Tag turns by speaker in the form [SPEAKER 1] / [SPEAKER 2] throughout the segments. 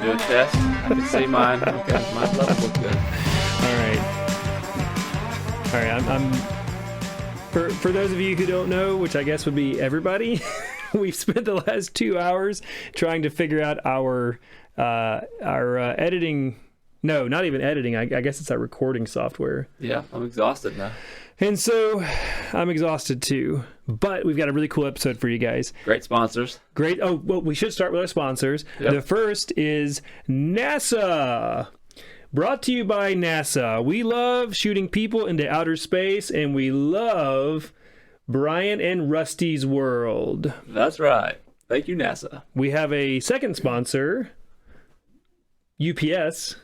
[SPEAKER 1] do a test. I can see mine. Okay, my level looks good.
[SPEAKER 2] All right. I'm for those of you who don't know, which I guess would be everybody, we've spent the last 2 hours trying to figure out our editing. No, not even editing. I guess it's our recording software.
[SPEAKER 1] Yeah, I'm exhausted now.
[SPEAKER 2] And so I'm exhausted too. But we've got a really cool episode for you guys.
[SPEAKER 1] Great sponsors.
[SPEAKER 2] Great. Oh, well, we should start with our sponsors.
[SPEAKER 1] Yep.
[SPEAKER 2] The first is NASA. Brought to you by NASA. We love shooting people into outer space, and we love Brian and Rusty's World.
[SPEAKER 1] That's right. Thank you, NASA.
[SPEAKER 2] We have a second sponsor, UPS.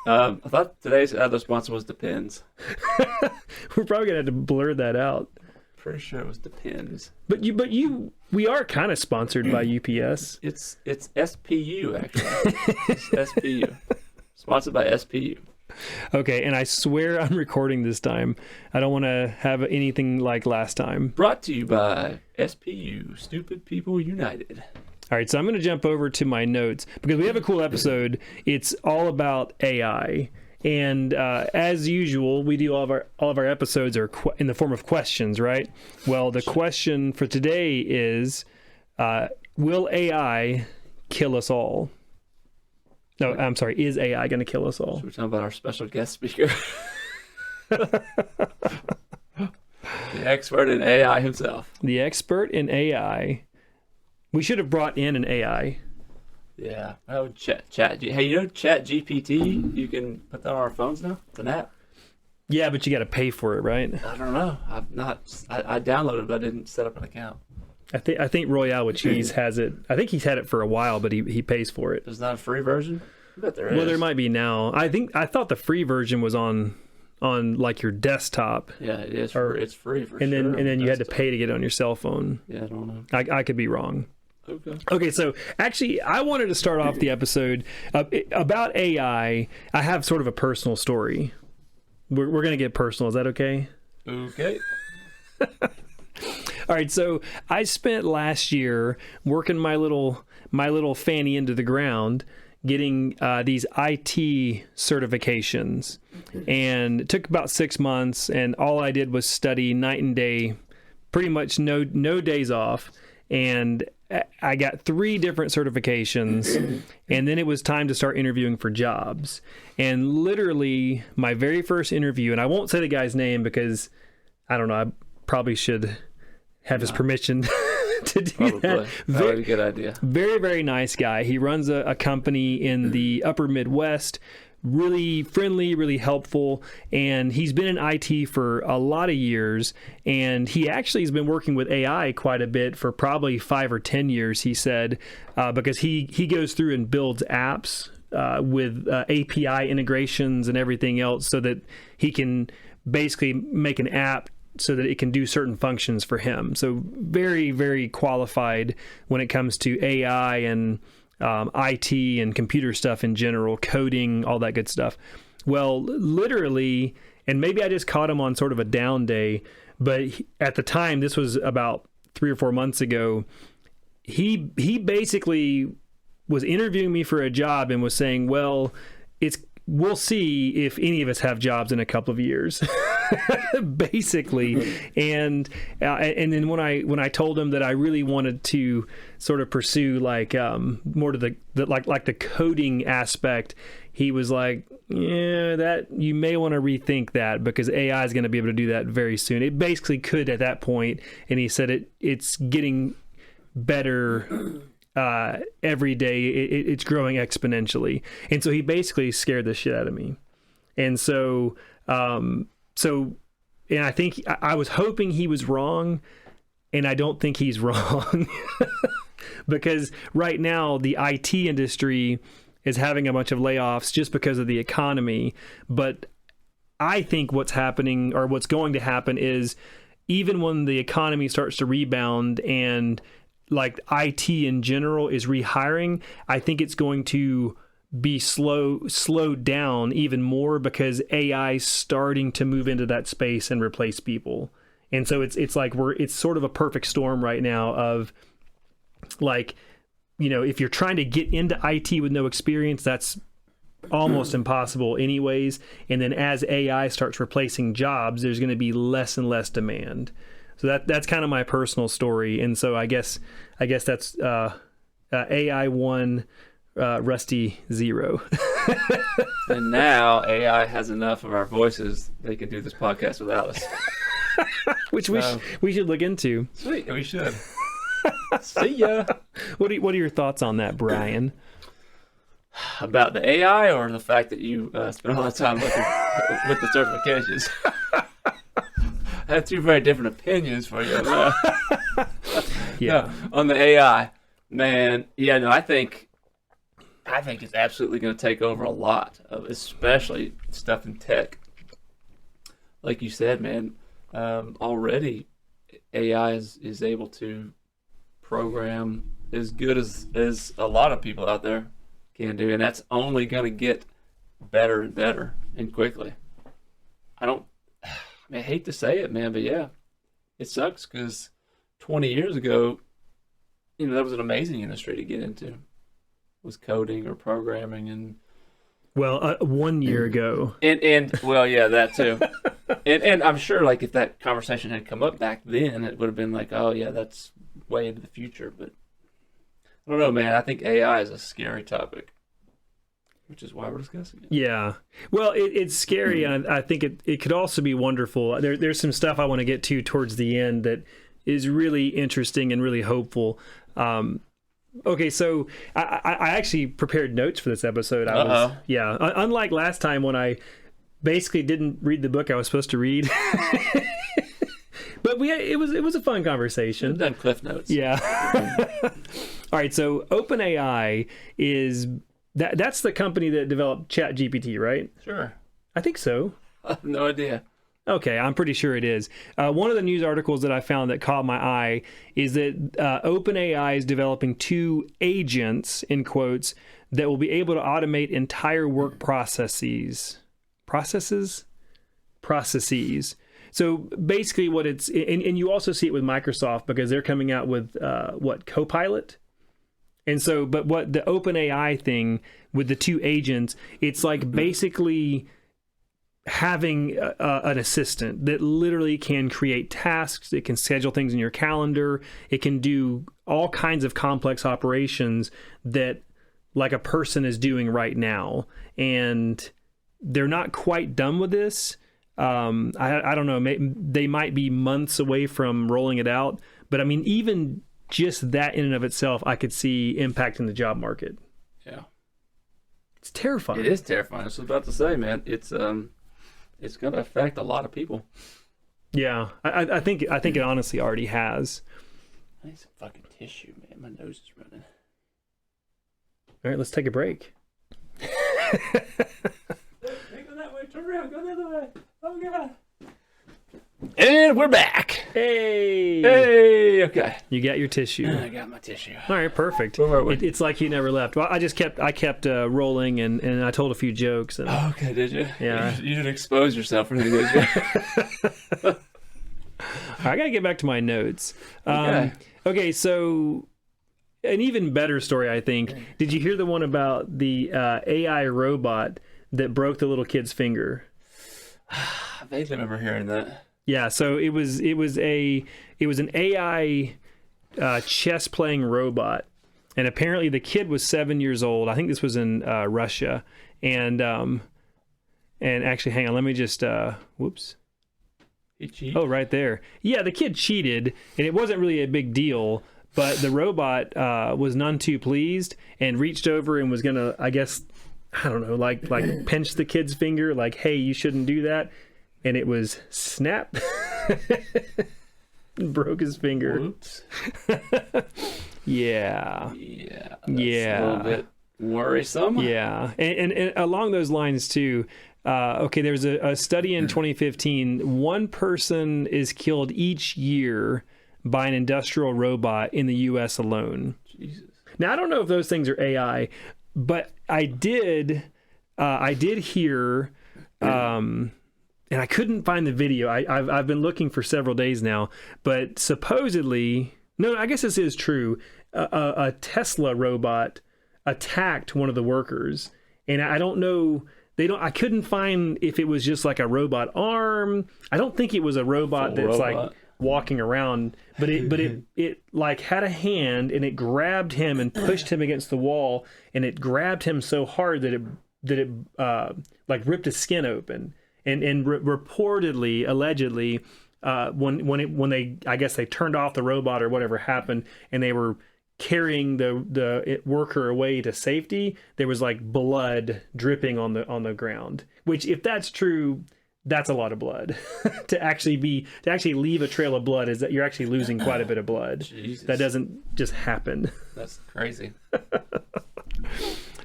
[SPEAKER 1] I thought today's other sponsor was Depends.
[SPEAKER 2] We're probably gonna have to blur that out.
[SPEAKER 1] Pretty sure it was Depends.
[SPEAKER 2] But we are kind of sponsored by UPS.
[SPEAKER 1] It's SPU actually. It's SPU. Sponsored by SPU.
[SPEAKER 2] Okay, and I swear I'm recording this time. I don't want to have anything like last time.
[SPEAKER 1] Brought to you by SPU, Stupid People United.
[SPEAKER 2] All right, so I'm going to jump over to my notes because we have a cool episode. It's all about AI, and as usual, we do all of our episodes are in the form of questions, right? Well, the question for today is, will AI kill us all? No, I'm sorry. Is AI going to kill us all?
[SPEAKER 1] So we're talking about our special guest speaker, the expert in AI himself.
[SPEAKER 2] The expert in AI. We should have brought in an AI.
[SPEAKER 1] Yeah. Oh, chat. Hey, you know Chat GPT? You can put that on our phones now. It's an app.
[SPEAKER 2] Yeah, but you got to pay for it, right?
[SPEAKER 1] I don't know. I downloaded it, but I didn't set up an account.
[SPEAKER 2] I think Royale with Cheese has it. I think he's had it for a while, but he pays for it.
[SPEAKER 1] There's not a free version? I bet there is.
[SPEAKER 2] Well, there might be now. I thought the free version was on like your desktop.
[SPEAKER 1] Yeah, it is. It's free for
[SPEAKER 2] and
[SPEAKER 1] sure.
[SPEAKER 2] And then you had to pay to get it on your cell phone.
[SPEAKER 1] Yeah, I don't know.
[SPEAKER 2] I could be wrong.
[SPEAKER 1] Okay,
[SPEAKER 2] so actually, I wanted to start off the episode about AI. I have sort of a personal story. We're going to get personal. Is that okay?
[SPEAKER 1] Okay.
[SPEAKER 2] All right, so I spent last year working my little fanny into the ground, getting these IT certifications, and it took about 6 months. And all I did was study night and day, pretty much no days off, and I got 3 different certifications, and then it was time to start interviewing for jobs. And literally, my very first interview, and I won't say the guy's name because I don't know, I probably should have his permission to do
[SPEAKER 1] Probably.
[SPEAKER 2] that.
[SPEAKER 1] That would be a good idea.
[SPEAKER 2] Very, very nice guy. He runs a company in the upper Midwest. Really friendly, really helpful, and he's been in IT for a lot of years, and he actually has been working with AI quite a bit for probably 5 or 10 years, he said, because he goes through and builds apps with API integrations and everything else so that he can basically make an app so that it can do certain functions for him. So very, very qualified when it comes to AI and IT and computer stuff in general, coding, all that good stuff. Well, literally, and maybe I just caught him on sort of a down day, but at the time, this was about 3 or 4 months ago, he basically was interviewing me for a job and was saying, well, we'll see if any of us have jobs in a couple of years, basically. And then when I told him that I really wanted to sort of pursue like more to the like the coding aspect, he was like, yeah, that you may want to rethink that because AI is going to be able to do that very soon. It basically could at that point, and he said it's getting better every day. It's growing exponentially, and so he basically scared the shit out of me. And so and I think I was hoping he was wrong, and I don't think he's wrong because right now the IT industry is having a bunch of layoffs just because of the economy. But I think what's happening or what's going to happen is even when the economy starts to rebound and like IT in general is rehiring, I think it's going to be slowed down even more because AI is starting to move into that space and replace people. And so it's like it's sort of a perfect storm right now of like if you're trying to get into IT with no experience, that's almost impossible anyways. And then as AI starts replacing jobs, there's going to be less and less demand. So that's kind of my personal story. And so I guess that's AI 1, Rusty 0.
[SPEAKER 1] And now AI has enough of our voices; they can do this podcast without us.
[SPEAKER 2] Which we should look into.
[SPEAKER 1] Sweet, we should. See ya.
[SPEAKER 2] What are your thoughts on that, Brian?
[SPEAKER 1] About the AI or the fact that you spend all the time looking with the certifications? I have two very different opinions for you.
[SPEAKER 2] Yeah.
[SPEAKER 1] No, on the AI, man. Yeah, no, I think it's absolutely going to take over a lot of, especially stuff in tech. Like you said, man, already AI is able to program as good as a lot of people out there can do, and that's only going to get better and better and quickly. I hate to say it, man, but yeah, it sucks because 20 years ago, that was an amazing industry to get into, was coding or programming. And
[SPEAKER 2] 1 year ago,
[SPEAKER 1] and well, yeah, that too. and I'm sure, like, if that conversation had come up back then, it would have been like, oh yeah, that's way into the future. But I don't know, man. I think AI is a scary topic, which is why we're discussing it.
[SPEAKER 2] Yeah. Well, it's scary, and I think it could also be wonderful. There's some stuff I want to get to towards the end that is really interesting and really hopeful. Okay, so I actually prepared notes for this episode. Unlike last time when I basically didn't read the book I was supposed to read. But it was a fun conversation.
[SPEAKER 1] We've done Cliff Notes.
[SPEAKER 2] Yeah. All right, so OpenAI is that's the company that developed ChatGPT, right?
[SPEAKER 1] Sure.
[SPEAKER 2] I think so.
[SPEAKER 1] I have no idea.
[SPEAKER 2] Okay, I'm pretty sure it is. One of the news articles that I found that caught my eye is that OpenAI is developing 2 agents, in quotes, that will be able to automate entire work processes. Processes? So basically what it's, and you also see it with Microsoft because they're coming out with, Copilot? And so, but what the OpenAI thing with the 2 agents, it's like basically having an assistant that literally can create tasks, it can schedule things in your calendar, it can do all kinds of complex operations that like a person is doing right now. And they're not quite done with this. I don't know, they might be months away from rolling it out, but I mean, even just that in and of itself, I could see impacting the job market.
[SPEAKER 1] Yeah. It's
[SPEAKER 2] terrifying.
[SPEAKER 1] It is terrifying. I was about to say, man, it's going to affect a lot of people.
[SPEAKER 2] Yeah, I think it honestly already has.
[SPEAKER 1] I need some fucking tissue, man. My nose is running.
[SPEAKER 2] All right, let's take a break.
[SPEAKER 1] Go that way. Turn around. Go the other way. Oh, God. And we're back.
[SPEAKER 2] Hey.
[SPEAKER 1] Okay.
[SPEAKER 2] You got your tissue.
[SPEAKER 1] I got my tissue.
[SPEAKER 2] All right, perfect.
[SPEAKER 1] Where were we?
[SPEAKER 2] It's like you never left. Well, I kept rolling and I told a few jokes. And,
[SPEAKER 1] okay, did you?
[SPEAKER 2] Yeah.
[SPEAKER 1] You didn't expose yourself or anything, did you?
[SPEAKER 2] I got to get back to my notes.
[SPEAKER 1] Okay,
[SPEAKER 2] so an even better story, I think. Did you hear the one about the AI robot that broke the little kid's finger?
[SPEAKER 1] I vaguely remember hearing that.
[SPEAKER 2] Yeah, so it was an AI chess playing robot, and apparently the kid was 7 years old. I think this was in Russia, and actually, hang on, let me just whoops.
[SPEAKER 1] He cheated?
[SPEAKER 2] Oh, right there. Yeah, the kid cheated, and it wasn't really a big deal, but the robot was none too pleased and reached over and was gonna, I guess, I don't know, like pinch the kid's finger, like, hey, you shouldn't do that. And it was snap. Broke his finger.
[SPEAKER 1] Whoops.
[SPEAKER 2] Yeah.
[SPEAKER 1] Yeah.
[SPEAKER 2] Yeah.
[SPEAKER 1] A little bit worrisome.
[SPEAKER 2] Yeah. And along those lines, too, there's a study in 2015. 1 person is killed each year by an industrial robot in the U.S. alone.
[SPEAKER 1] Jesus.
[SPEAKER 2] Now, I don't know if those things are AI, but I did hear... and I couldn't find the video. I've been looking for several days now, but supposedly No, I guess this is true. A Tesla robot attacked one of the workers, and I don't know. I couldn't find if it was just like a robot arm. I don't think it was a robot that's like walking around, but it like had a hand, and it grabbed him and pushed him against the wall, and it grabbed him so hard that it like ripped his skin open. And reportedly, allegedly, when they, I guess they turned off the robot or whatever happened, and they were carrying the worker away to safety, there was like blood dripping on the ground. Which, if that's true, that's a lot of blood. to actually leave a trail of blood is that you're actually losing quite a bit of blood.
[SPEAKER 1] Jesus.
[SPEAKER 2] That doesn't just happen.
[SPEAKER 1] That's crazy.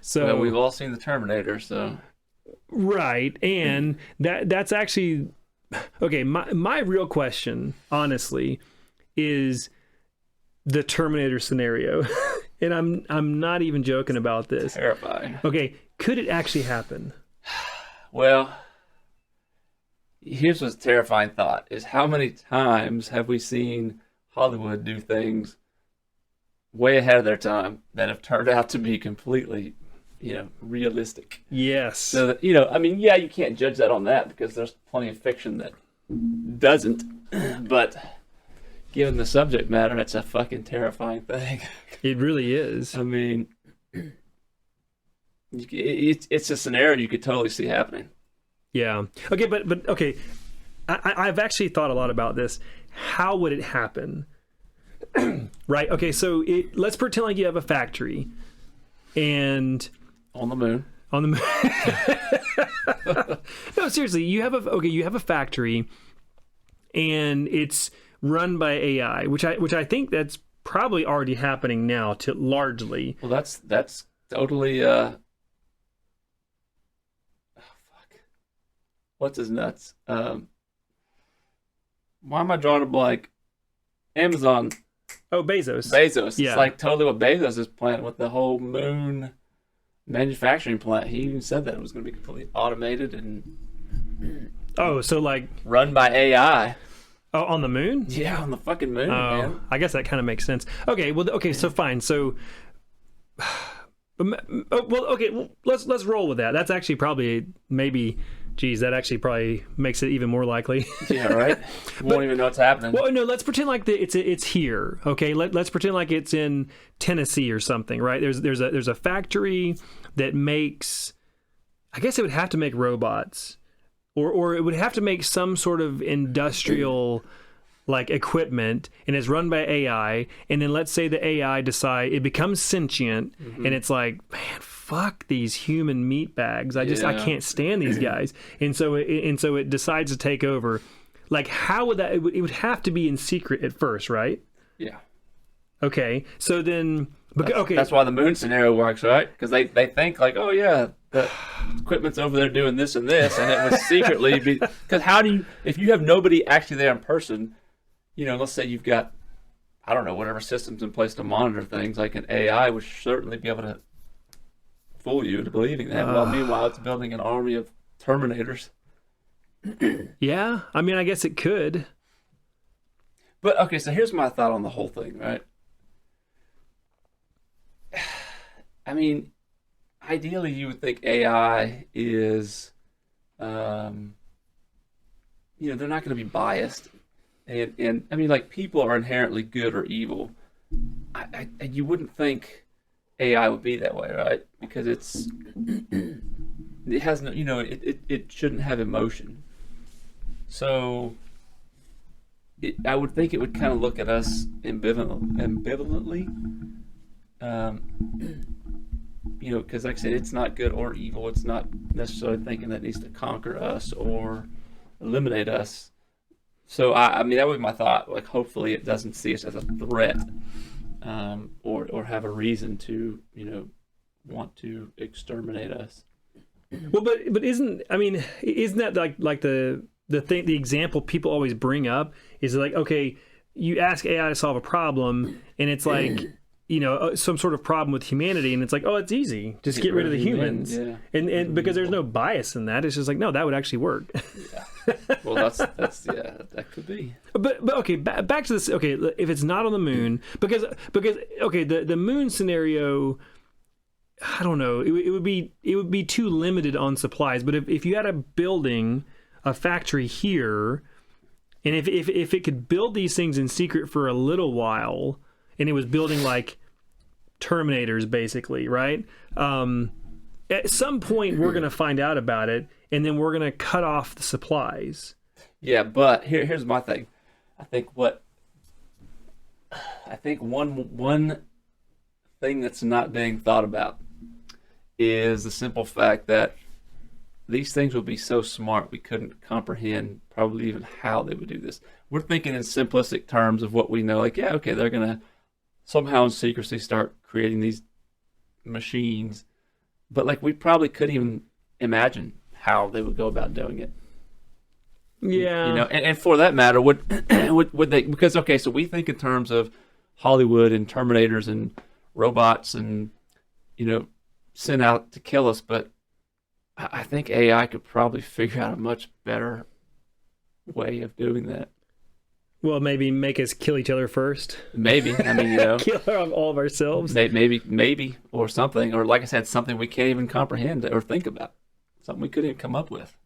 [SPEAKER 2] So
[SPEAKER 1] well, we've all seen the Terminator, so
[SPEAKER 2] right, and that's actually okay. My real question, honestly, is the Terminator scenario, and I'm not even joking about this.
[SPEAKER 1] Terrifying.
[SPEAKER 2] Okay, could it actually happen?
[SPEAKER 1] Well, here's what's a terrifying thought: is how many times have we seen Hollywood do things way ahead of their time that have turned out to be completely, realistic?
[SPEAKER 2] Yes.
[SPEAKER 1] So that, I mean, yeah, you can't judge that on that because there's plenty of fiction that doesn't. But given the subject matter, it's a fucking terrifying thing.
[SPEAKER 2] It really is.
[SPEAKER 1] I mean, it's a scenario you could totally see happening.
[SPEAKER 2] Yeah. Okay, but okay, I've actually thought a lot about this. How would it happen? Right. Okay. So let's pretend like you have a factory, and
[SPEAKER 1] on the moon.
[SPEAKER 2] No, seriously, you have a factory, and it's run by AI, which I think that's probably already happening now largely.
[SPEAKER 1] Well, that's totally oh fuck. What's his nuts? Why am I drawing a blank? Amazon.
[SPEAKER 2] Oh, Bezos.
[SPEAKER 1] Yeah. It's like totally what Bezos is planning with the whole moon manufacturing plant. He even said that it was going to be completely automated and
[SPEAKER 2] so like
[SPEAKER 1] run by AI.
[SPEAKER 2] Oh, on the moon?
[SPEAKER 1] Yeah, on the fucking moon, man.
[SPEAKER 2] I guess that kind of makes sense. Okay, well, so fine. So, let's roll with that. That's actually probably that actually probably makes it even more likely.
[SPEAKER 1] Yeah, right. Won't even know what's happening.
[SPEAKER 2] Well, no, let's pretend like it's here. Okay, let's pretend like it's in Tennessee or something, right? There's a factory that makes. I guess it would have to make robots. Or it would have to make some sort of industrial like equipment, and it's run by AI, and then let's say the AI it becomes sentient, and it's like, man, fuck these human meat bags. I can't stand these guys. And so it decides to take over. Like, how would that it would have to be in secret at first, right?
[SPEAKER 1] Yeah.
[SPEAKER 2] Okay. So then
[SPEAKER 1] that's why the moon scenario works, right? Because they think like, oh yeah, the equipment's over there doing this and this, and it was secretly because how do you, if you have nobody actually there in person, let's say you've got, I don't know, whatever systems in place to monitor things, like an AI would certainly be able to fool you into believing that. Well, meanwhile, it's building an army of Terminators.
[SPEAKER 2] Yeah, I mean, I guess it could.
[SPEAKER 1] But okay, so here's my thought on the whole thing, right? I mean, ideally, you would think AI is, they're not going to be biased, and I mean, like, people are inherently good or evil. You wouldn't think AI would be that way, right? Because it has no, it shouldn't have emotion. So, I would think it would kind of look at us ambivalently. Because like I said, it's not good or evil. It's not necessarily thinking that it needs to conquer us or eliminate us. So, I mean, that would be my thought. Like, hopefully it doesn't see us as a threat, or have a reason to, want to exterminate us.
[SPEAKER 2] Well, but isn't that like the thing, the example people always bring up is like, okay, you ask AI to solve a problem, and it's like, some sort of problem with humanity, and it's like, oh, it's easy, just get rid of the humans,
[SPEAKER 1] yeah.
[SPEAKER 2] and because there's no bias in that, it's just like, no, that would actually work.
[SPEAKER 1] Yeah. Well, that's yeah, that could be.
[SPEAKER 2] But okay, back to this. Okay, if it's not on the moon, because okay, the moon scenario, I don't know, it would be too limited on supplies. But if you had a factory here, and if it could build these things in secret for a little while, and it was building like Terminators, basically, right? At some point, we're going to find out about it, and then we're going to cut off the supplies.
[SPEAKER 1] Yeah, but here's my thing. I think one thing that's not being thought about is the simple fact that these things will be so smart we couldn't comprehend probably even how they would do this. We're thinking in simplistic terms of what we know, like, yeah, okay, they're going to somehow in secrecy start creating these machines, but like we probably couldn't even imagine how they would go about doing it.
[SPEAKER 2] Yeah,
[SPEAKER 1] and for that matter, would they? Because okay, so we think in terms of Hollywood and Terminators and robots and sent out to kill us, but I think AI could probably figure out a much better way of doing that.
[SPEAKER 2] Well, maybe make us kill each other first.
[SPEAKER 1] Maybe. I mean,
[SPEAKER 2] kill all of ourselves.
[SPEAKER 1] Maybe, or something, or like I said, something we can't even comprehend or think about, something we couldn't even come up with.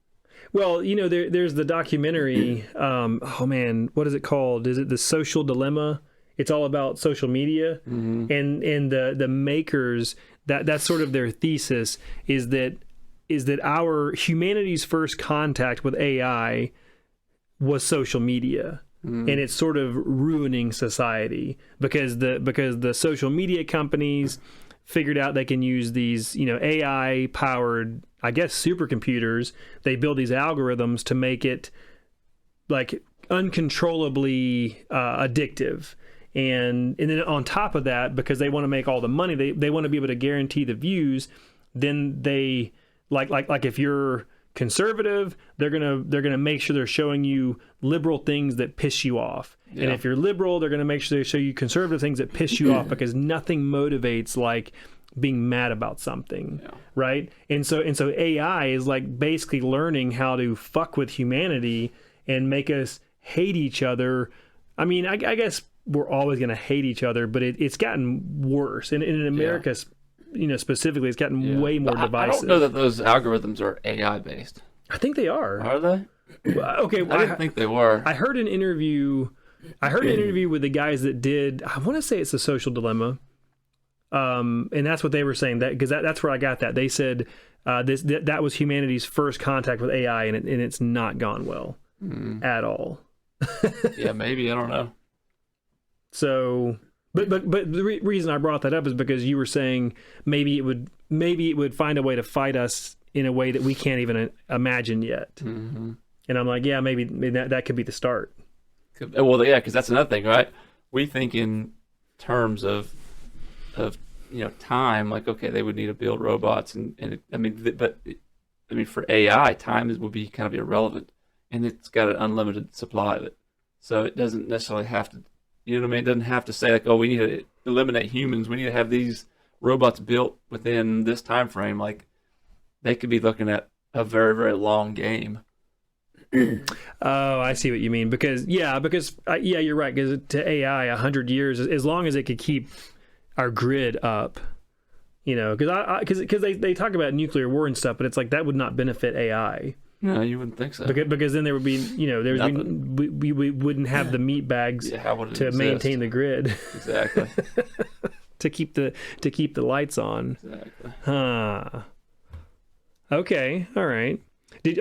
[SPEAKER 2] Well, there's the documentary. Oh man, what is it called? Is it The Social Dilemma? It's all about social media, and the makers, that's sort of their thesis is that our humanity's first contact with AI was social media. And it's sort of ruining society because the social media companies figured out they can use these, AI powered, I guess, supercomputers. They build these algorithms to make it like uncontrollably addictive. And then on top of that, because they want to make all the money, they want to be able to guarantee the views. Then they like if you're conservative, they're gonna make sure they're showing you liberal things that piss you off. Yeah. And if you're liberal, they're gonna make sure they show you conservative things that piss you off, because nothing motivates like being mad about something, right? And so AI is like basically learning how to fuck with humanity and make us hate each other. I mean, I guess we're always gonna hate each other, but it's gotten worse. And in America, specifically, it's gotten way more divisive.
[SPEAKER 1] I don't know that those algorithms are AI based.
[SPEAKER 2] I think they are.
[SPEAKER 1] Are they?
[SPEAKER 2] Okay,
[SPEAKER 1] I didn't think they were.
[SPEAKER 2] I heard an interview with the guys that did. I want to say it's The Social Dilemma, and that's what they were saying. That because that's where I got that. They said that was humanity's first contact with AI, and it's not gone well at all.
[SPEAKER 1] Yeah, maybe, I don't know.
[SPEAKER 2] So. But the reason I brought that up is because you were saying maybe it would find a way to fight us in a way that we can't even imagine yet. Mm-hmm. And I'm like, yeah, maybe that could be the start.
[SPEAKER 1] Well, yeah, because that's another thing, right? We think in terms of time, like, okay, they would need to build robots, and for AI, time would be kind of irrelevant, and it's got an unlimited supply of it, so it doesn't necessarily have to. You know what I mean? It doesn't have to say like, oh, we need to eliminate humans. We need to have these robots built within this time frame. Like, they could be looking at a very, very long game.
[SPEAKER 2] Oh, I see what you mean. Because you're right. Because to AI, 100 years, as long as it could keep our grid up, because they talk about nuclear war and stuff, but it's like that would not benefit AI.
[SPEAKER 1] No, you wouldn't think so.
[SPEAKER 2] Because then there would be, we wouldn't have the meat bags to maintain the grid.
[SPEAKER 1] Exactly.
[SPEAKER 2] to keep the lights on.
[SPEAKER 1] Exactly.
[SPEAKER 2] Huh. Okay. All right. Did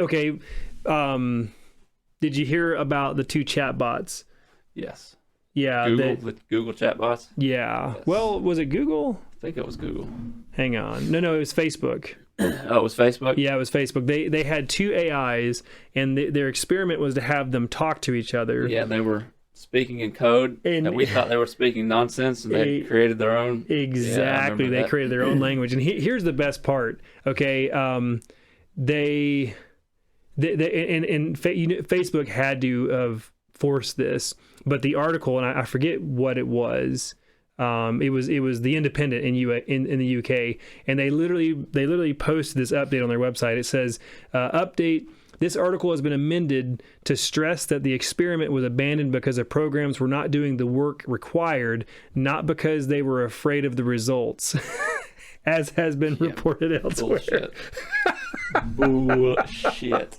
[SPEAKER 2] you hear about the two chatbots?
[SPEAKER 1] Yes.
[SPEAKER 2] Yeah.
[SPEAKER 1] Google chatbots?
[SPEAKER 2] Yeah.
[SPEAKER 1] Yes.
[SPEAKER 2] Well, was it Google?
[SPEAKER 1] I think it was Google.
[SPEAKER 2] Hang on. No, it was Facebook.
[SPEAKER 1] Oh, it was Facebook?
[SPEAKER 2] Yeah, it was Facebook. They had two AIs, and their experiment was to have them talk to each other.
[SPEAKER 1] Yeah, they were speaking in code, and we thought they were speaking nonsense, and they created their own.
[SPEAKER 2] Exactly, they created their own language. And here's the best part. Okay, Facebook had to have forced this, but the article, and I forget what it was. It was the Independent in the UK, and they literally posted this update on their website. It says, update. This article has been amended to stress that the experiment was abandoned because the programs were not doing the work required, not because they were afraid of the results, as has been reported elsewhere.
[SPEAKER 1] Bullshit.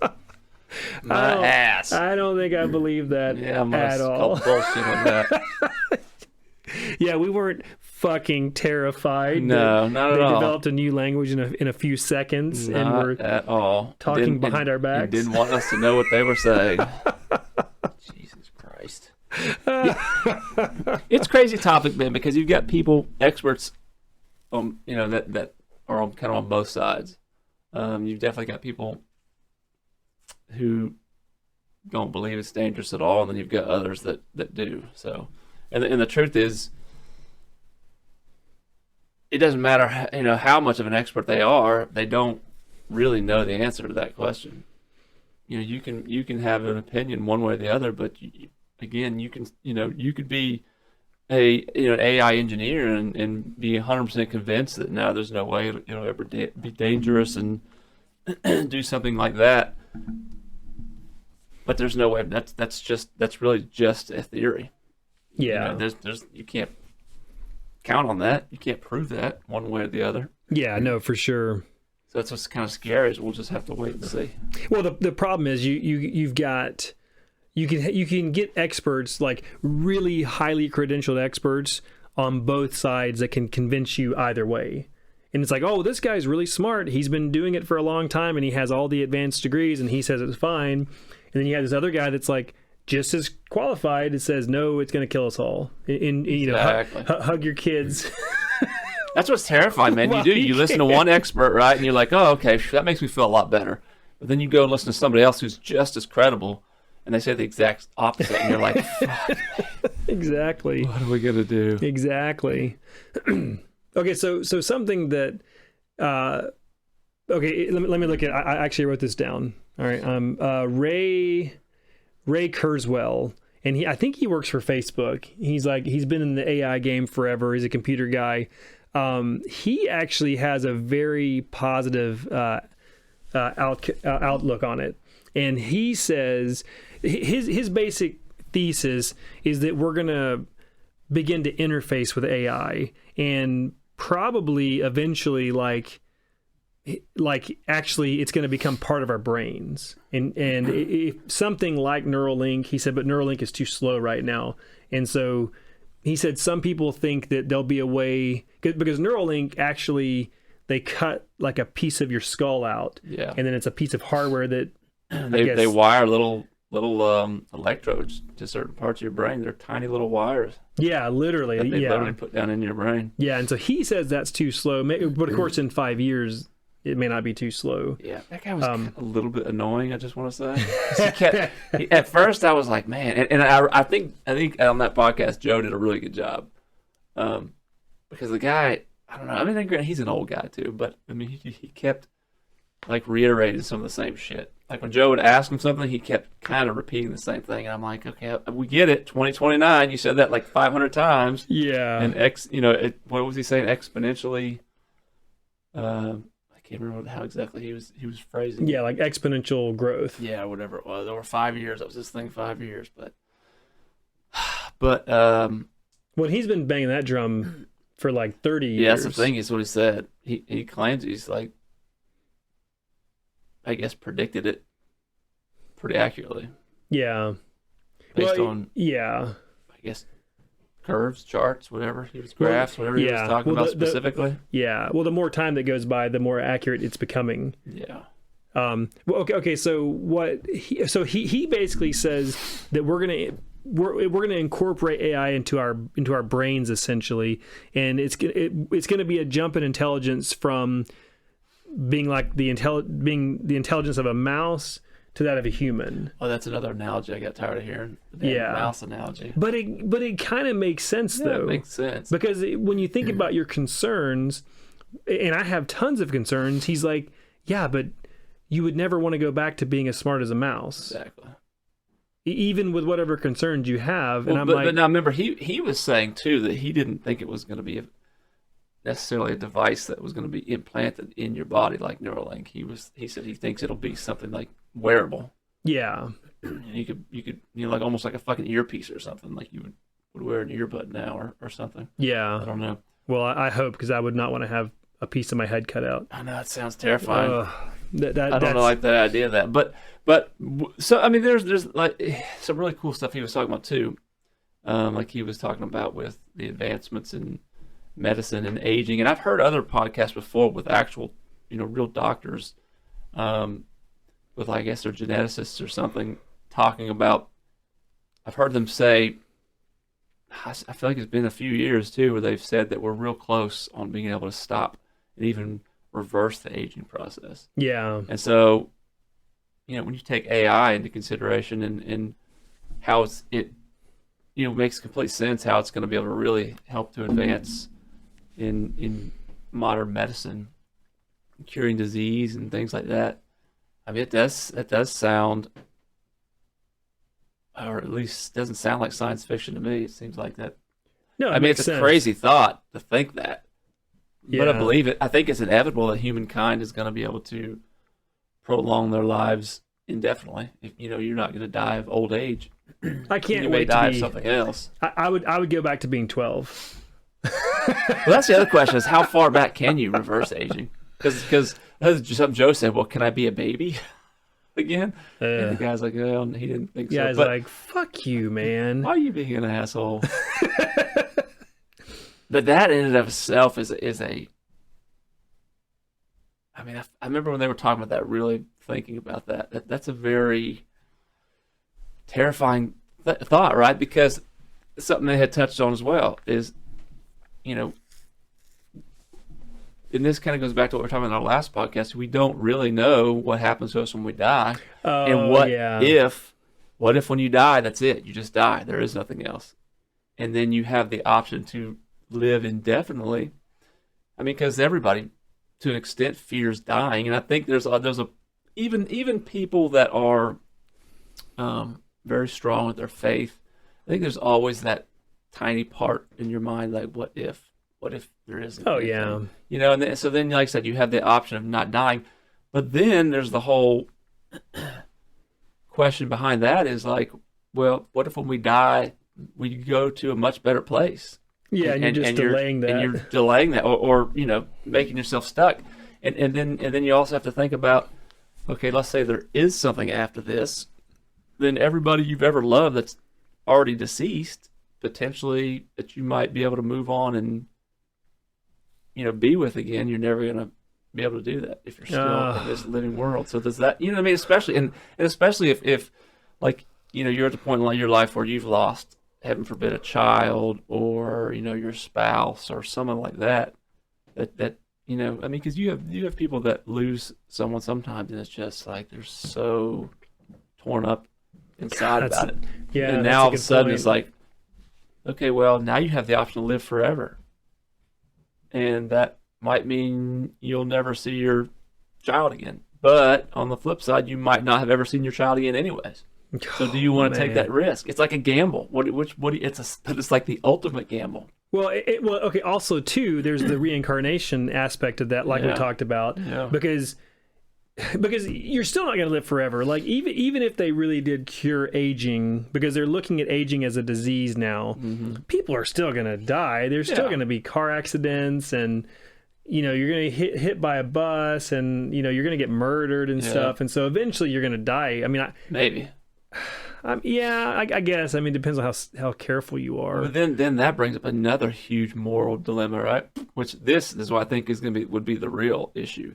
[SPEAKER 1] My ass.
[SPEAKER 2] I don't think I believe that at all.
[SPEAKER 1] Bullshit on that.
[SPEAKER 2] Yeah, we weren't fucking terrified.
[SPEAKER 1] No, not at all.
[SPEAKER 2] They developed a new language in a few seconds,
[SPEAKER 1] not
[SPEAKER 2] and we're
[SPEAKER 1] at all
[SPEAKER 2] talking behind our backs.
[SPEAKER 1] Didn't want us to know what they were saying. Jesus Christ. It's a crazy topic, man, because you've got people, experts, that are kind of on both sides. You've definitely got people who don't believe it's dangerous at all, and then you've got others that do. So, and the truth is, it doesn't matter how much of an expert they are, they don't really know the answer to that question. You can have an opinion one way or the other, but you could be an AI engineer and be 100% convinced that no, there's no way it'll ever be dangerous and do something like that. But there's no way. That's really just a theory.
[SPEAKER 2] Yeah.
[SPEAKER 1] There's you can't count on that. You can't prove that one way or the other.
[SPEAKER 2] Yeah, no, for sure.
[SPEAKER 1] So that's what's kind of scary, is we'll just have to wait and see.
[SPEAKER 2] Well, the problem is you can get experts, like really highly credentialed experts on both sides that can convince you either way. And it's like, oh, this guy's really smart. He's been doing it for a long time, and he has all the advanced degrees, and he says it's fine. And then you have this other guy that's like just as qualified. It says, no, it's going to kill us all.
[SPEAKER 1] Exactly.
[SPEAKER 2] Hug your kids.
[SPEAKER 1] That's what's terrifying, man.
[SPEAKER 2] Well,
[SPEAKER 1] You listen to one expert, right, and you're like, oh, okay, that makes me feel a lot better. But then you go and listen to somebody else who's just as credible, and they say the exact opposite, and you're like, fuck.
[SPEAKER 2] Exactly.
[SPEAKER 1] What are we going to do?
[SPEAKER 2] Exactly. Okay, so something that, okay, let me look at, I actually wrote this down. All right, Ray Kurzweil, and I think he works for Facebook. He's been in the AI game forever. He's a computer guy. He actually has a very positive outlook on it, and he says his basic thesis is that we're gonna begin to interface with AI, and probably eventually like actually it's going to become part of our brains, and if something like Neuralink, he said, but Neuralink is too slow right now. And so he said some people think that there'll be a way, because Neuralink actually, they cut like a piece of your skull out, and then it's a piece of hardware that
[SPEAKER 1] they wire little electrodes to certain parts of your brain. They're tiny little wires.
[SPEAKER 2] Yeah, literally.
[SPEAKER 1] That they literally put down in your brain.
[SPEAKER 2] Yeah, and so he says that's too slow. But of course, in 5 years, it may not be too slow.
[SPEAKER 1] Yeah, that guy was a little bit annoying, I just want to say. At first, I was like, man, and I think on that podcast, Joe did a really good job. Because the guy, I don't know, I mean, he's an old guy too, but I mean, he kept like reiterating some of the same shit. Like when Joe would ask him something, he kept kind of repeating the same thing. And I'm like, okay, we get it. 2029, you said that like 500 times.
[SPEAKER 2] Yeah.
[SPEAKER 1] And what was he saying? Exponentially. I can't remember how exactly he was phrasing.
[SPEAKER 2] Yeah, like exponential growth.
[SPEAKER 1] Yeah, whatever it was. Over 5 years, that was this thing. 5 years, but
[SPEAKER 2] well, he's been banging that drum for like 30 years.
[SPEAKER 1] Yeah, that's the thing. Is what he said. He claims he's like, I guess, predicted it pretty accurately.
[SPEAKER 2] Yeah.
[SPEAKER 1] Based on,
[SPEAKER 2] I
[SPEAKER 1] guess, curves, charts, whatever. Graphs, whatever he was talking about specifically.
[SPEAKER 2] Well, the more time that goes by, the more accurate it's becoming.
[SPEAKER 1] Yeah.
[SPEAKER 2] Well, okay. So he basically says that we're gonna incorporate AI into our brains essentially, and it's gonna be a jump in intelligence from being like the intelligence of a mouse to that of a human.
[SPEAKER 1] Oh, that's another analogy I got tired of hearing. The mouse analogy.
[SPEAKER 2] But it kind of makes sense though.
[SPEAKER 1] It makes sense.
[SPEAKER 2] Because when you think about your concerns, and I have tons of concerns, he's like, yeah, but you would never want to go back to being as smart as a mouse.
[SPEAKER 1] Exactly.
[SPEAKER 2] even with whatever concerns you have. And
[SPEAKER 1] but now remember, he was saying too that he didn't think it was going to be necessarily a device that was going to be implanted in your body like Neuralink. He said he thinks it'll be something like wearable.
[SPEAKER 2] Yeah.
[SPEAKER 1] You could like almost like a fucking earpiece or something, like you would wear an earbud now or something.
[SPEAKER 2] Yeah.
[SPEAKER 1] I don't know.
[SPEAKER 2] Well, I hope, because I would not want to have a piece of my head cut out.
[SPEAKER 1] I know, it sounds terrifying. I
[SPEAKER 2] That's...
[SPEAKER 1] don't like the idea of that. But so I mean, there's like some really cool stuff he was talking about too. Like he was talking about with the advancements in medicine and aging, and I've heard other podcasts before with actual, real doctors, with I guess they're geneticists or something, talking about. I've heard them say, I feel like it's been a few years too, where they've said that we're real close on being able to stop and even reverse the aging process.
[SPEAKER 2] Yeah.
[SPEAKER 1] And so, when you take AI into consideration and how it makes complete sense how it's going to be able to really help to advance in modern medicine, curing disease and things like that. I mean, it does sound, or at least doesn't sound like science fiction to me. It seems like that.
[SPEAKER 2] No,
[SPEAKER 1] I mean, it's a crazy thought to think that, but I
[SPEAKER 2] Yeah.
[SPEAKER 1] believe it. I think it's inevitable that humankind is going to be able to prolong their lives indefinitely. If you're not going to die of old age,
[SPEAKER 2] I can't
[SPEAKER 1] you may
[SPEAKER 2] wait
[SPEAKER 1] die
[SPEAKER 2] to
[SPEAKER 1] of
[SPEAKER 2] be.
[SPEAKER 1] something else.
[SPEAKER 2] I would go back to being 12.
[SPEAKER 1] Well, that's the other question: is how far back can you reverse aging? Because something Joe said. Well, can I be a baby again? And the guy's like, oh, he didn't think so.
[SPEAKER 2] Guy's
[SPEAKER 1] But
[SPEAKER 2] like, fuck you, man.
[SPEAKER 1] why are you being an asshole? But that in and of itself is a. I mean, I remember when they were talking about that, really thinking about that. That's a very terrifying thought, right? Because something they had touched on as well is, and this kind of goes back to what we were talking about in our last podcast. We don't really know what happens to us when we die. And what if when you die, that's it? You just die. There is nothing else. And then you have the option to live indefinitely. I mean, because everybody, to an extent, fears dying. And I think there's even people that are very strong with their faith, I think there's always that tiny part in your mind, like, what if there isn't?
[SPEAKER 2] Oh,
[SPEAKER 1] anything?
[SPEAKER 2] yeah.
[SPEAKER 1] And then, so then, like I said, you have the option of not dying. But then there's the whole question behind that is like, well, what if when we die, we go to a much better place?
[SPEAKER 2] Yeah, and you're just delaying that.
[SPEAKER 1] And you're delaying that, or making yourself stuck. And then you also have to think about, okay, let's say there is something after this, then everybody you've ever loved that's already deceased, potentially that you might be able to move on and be with again. You're never gonna be able to do that if you're still in this living world. So does that, what I mean? Especially and especially if like you're at the point in your life where you've lost, heaven forbid, a child or your spouse or someone like that I mean, because you have people that lose someone sometimes, and it's just like they're so torn up inside about it.
[SPEAKER 2] Yeah,
[SPEAKER 1] and now all of a sudden it's like, okay, well, now you have the option to live forever, and that might mean you'll never see your child again. But on the flip side, you might not have ever seen your child again anyways. So do you want to take that risk? It's like a gamble. It's like the ultimate gamble.
[SPEAKER 2] Well, okay. Also, too, there's the reincarnation aspect of that, like we talked about, because you're still not going to live forever. Like even if they really did cure aging, because they're looking at aging as a disease now, people are still going to die. There's still going to be car accidents, and you're going to get hit by a bus, and you're going to get murdered and stuff, and so eventually you're going to die. I mean,
[SPEAKER 1] maybe.
[SPEAKER 2] I guess. I mean, it depends on how careful you are.
[SPEAKER 1] But then that brings up another huge moral dilemma, right? Which this is what I think would be the real issue.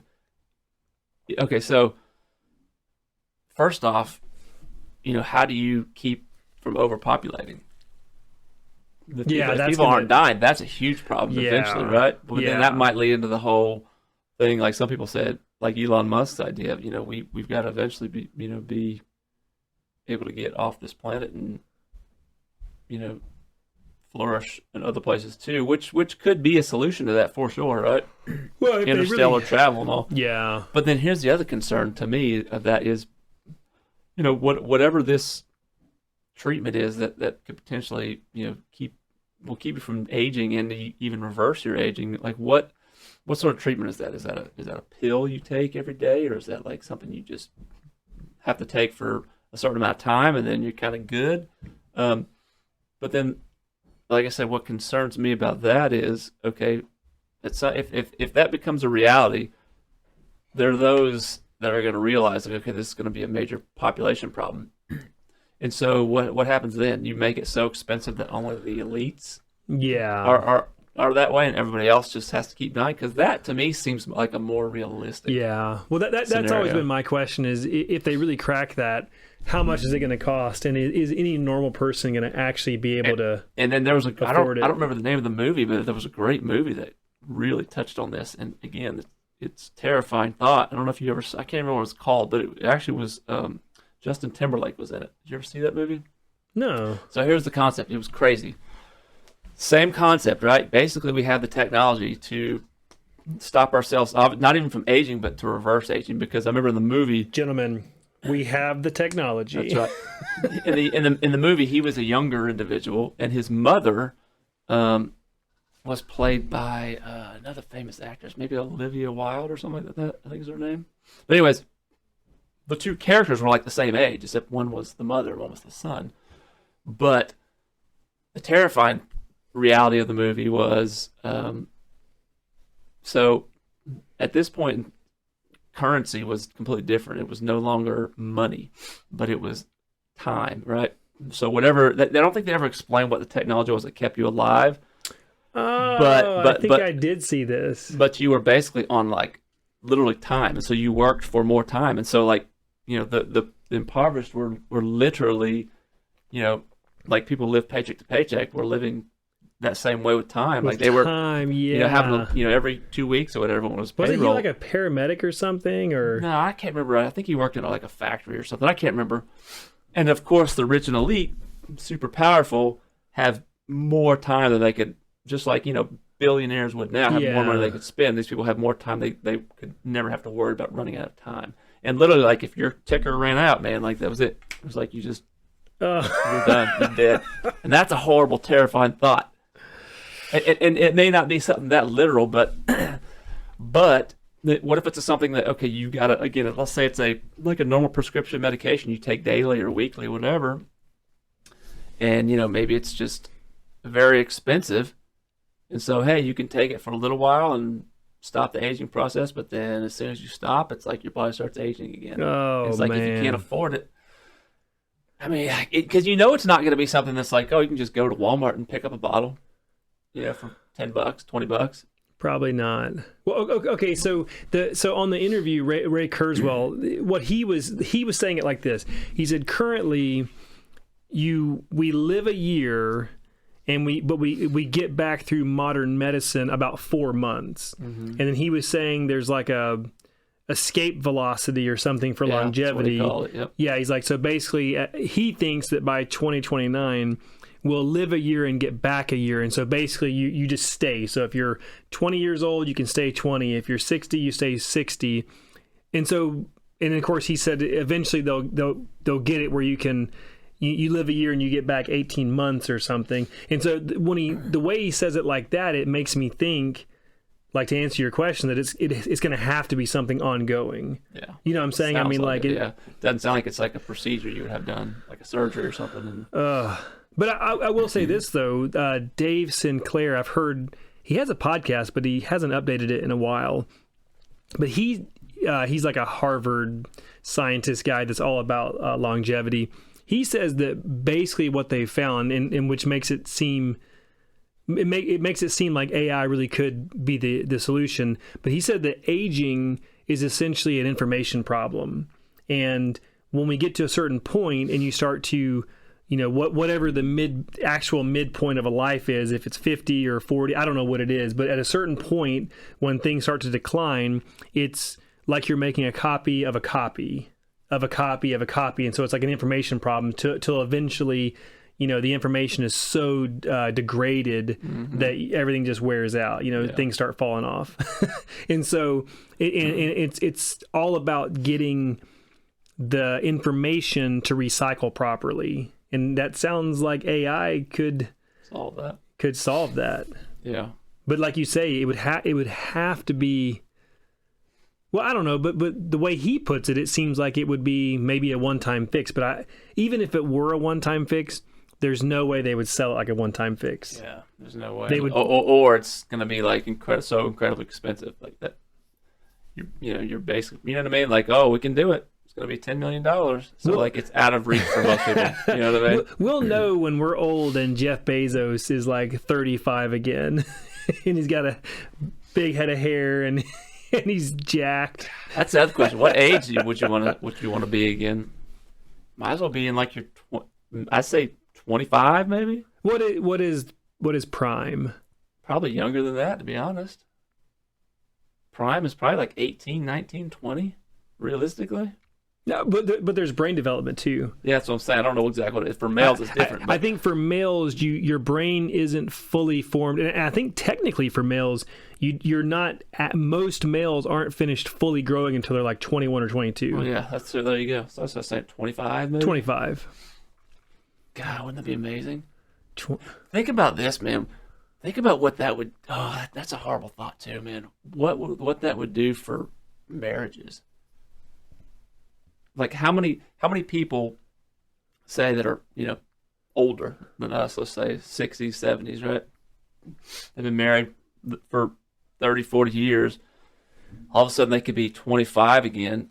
[SPEAKER 1] Okay, so first off, how do you keep from overpopulating? If people aren't dying, that's a huge problem eventually, right? But then that might lead into the whole thing, like some people said, like Elon Musk's idea of, we've got to eventually be able to get off this planet and flourish in other places too, which could be a solution to that for sure, right?
[SPEAKER 2] Well,
[SPEAKER 1] interstellar travel and all.
[SPEAKER 2] Yeah.
[SPEAKER 1] But then here's the other concern to me of that is, whatever this treatment is that could potentially, keep you from aging and even reverse your aging. Like what sort of treatment is that? Is that a pill you take every day, or is that like something you just have to take for a certain amount of time and then you're kind of good? But then, like I said, what concerns me about that is, okay, if that becomes a reality, there are those that are going to realize, like, okay, this is going to be a major population problem. And so what happens then? You make it so expensive that only the elites are that way, and everybody else just has to keep dying? Because that, to me, seems like a more realistic
[SPEAKER 2] Well, that's
[SPEAKER 1] scenario.
[SPEAKER 2] always been my question, is if they really crack that, how much is it going to cost? And is any normal person going to actually be able to
[SPEAKER 1] And then there was I don't
[SPEAKER 2] it?
[SPEAKER 1] remember the name of the movie, but there was a great movie that really touched on this. And again, it's terrifying thought. I don't know if you ever, I can't remember what it was called, but it actually was, Justin Timberlake was in it. Did you ever see that movie?
[SPEAKER 2] No.
[SPEAKER 1] So here's the concept. It was crazy. Same concept, right? Basically, we have the technology to stop ourselves, not even from aging, but to reverse aging. Because I remember in the movie,
[SPEAKER 2] Gentlemen, we have the technology.
[SPEAKER 1] that's right. In the movie, he was a younger individual, and his mother was played by another famous actress, maybe Olivia Wilde or something like that. I think is her name. But anyways, the two characters were like the same age, except one was the mother, one was the son. But the terrifying reality of the movie was, so at this point, currency was completely different. It was no longer money, but it was time, right? So whatever, I don't think they ever explained what the technology was that kept you alive.
[SPEAKER 2] I think I did see this.
[SPEAKER 1] But you were basically on like literally time, and so you worked for more time, and so like the impoverished were literally, like people live paycheck to paycheck. Were living that same way with time. Like they were having every 2 weeks or whatever it was.
[SPEAKER 2] Wasn't he like a paramedic or something? Or
[SPEAKER 1] no, I can't remember. I think he worked in like a factory or something. I can't remember. And of course, the rich and elite, super powerful, have more time than they could. Just like billionaires would now have more money they could spend. These people have more time. They could never have to worry about running out of time. And literally, like if your ticker ran out, man, like that was it. It was like you just you're done, you're dead. And that's a horrible, terrifying thought. And it may not be something that literal, but what if it's something that, okay, you got to, again, let's say it's like a normal prescription medication you take daily or weekly, whatever, and maybe it's just very expensive, and so hey, you can take it for a little while and stop the aging process, but then as soon as you stop, it's like your body starts aging again. It's like if you can't afford it. I mean, because it's not going to be something that's like, oh, you can just go to Walmart and pick up a bottle, for $10, $20.
[SPEAKER 2] Probably not. Well, okay. So on the interview, Ray Kurzweil, what he was saying it like this. He said, currently, we live a year, and we get back through modern medicine about 4 months, and then he was saying there's like a escape velocity or something for longevity.
[SPEAKER 1] That's what they call it. Yep.
[SPEAKER 2] Yeah, he's like, so basically, he thinks that by 2029. We'll live a year and get back a year. And so basically you just stay. So if you're 20 years old, you can stay 20. If you're 60, you stay 60. And of course he said eventually they'll get it where you live a year and you get back 18 months or something. And so the way he says it like that, it makes me think, like, to answer your question, that it's going to have to be something ongoing. Yeah. You know what I'm saying?
[SPEAKER 1] Sounds
[SPEAKER 2] I mean, like
[SPEAKER 1] it doesn't sound like it's like a procedure you would have done, like a surgery or something.
[SPEAKER 2] But I will say this, though. Dave Sinclair, I've heard he has a podcast, but he hasn't updated it in a while. But he's like a Harvard scientist guy that's all about longevity. He says that basically what they found, and which makes it seem makes it seem like AI really could be the solution. But he said that aging is essentially an information problem, and when we get to a certain point, and you start to whatever the actual midpoint of a life is, if it's 50 or 40, I don't know what it is, but at a certain point when things start to decline, it's like you're making a copy of a copy of a copy of a copy. And so it's like an information problem till eventually, the information is so degraded that everything just wears out, things start falling off. And so it's all about getting the information to recycle properly. and that sounds like AI could
[SPEAKER 1] solve that.
[SPEAKER 2] that.
[SPEAKER 1] Yeah.
[SPEAKER 2] But like you say, it would have to be. Well, I don't know, but the way he puts it, it seems like it would be maybe a one-time fix. But even if it were a one-time fix, there's no way they would sell it like a one-time fix.
[SPEAKER 1] Yeah, there's no way.
[SPEAKER 2] They would,
[SPEAKER 1] or it's gonna be like so incredibly expensive, like that. You're basically, you know what I mean? Like, oh, we can do it. It's gonna be $10 million. So like, it's out of reach for most people. You know what I mean?
[SPEAKER 2] We'll know when we're old and Jeff Bezos is like 35 again, and he's got a big head of hair and he's jacked.
[SPEAKER 1] That's the other question. What age would you want to be again? Might as well be in like your, I'd say 25 maybe.
[SPEAKER 2] What is prime?
[SPEAKER 1] Probably younger than that, to be honest. Prime is probably like 18, 19, 20, realistically.
[SPEAKER 2] No, but there's brain development too.
[SPEAKER 1] Yeah, that's what I'm saying. I don't know exactly what it is. For males, it's different.
[SPEAKER 2] I think for males, your brain isn't fully formed, and I think technically for males, you're not. Most males aren't finished fully growing until they're like 21 or 22.
[SPEAKER 1] Oh yeah, there you go. So I was saying 25, maybe.
[SPEAKER 2] 25.
[SPEAKER 1] God, wouldn't that be amazing? Think about this, man. Think about what that would. Oh, that's a horrible thought too, man. What that would do for marriages? Like how many people say that are older than us? Let's say 60s, 70s, right? They've been married for 30, 40 years. All of a sudden, they could be 25 again.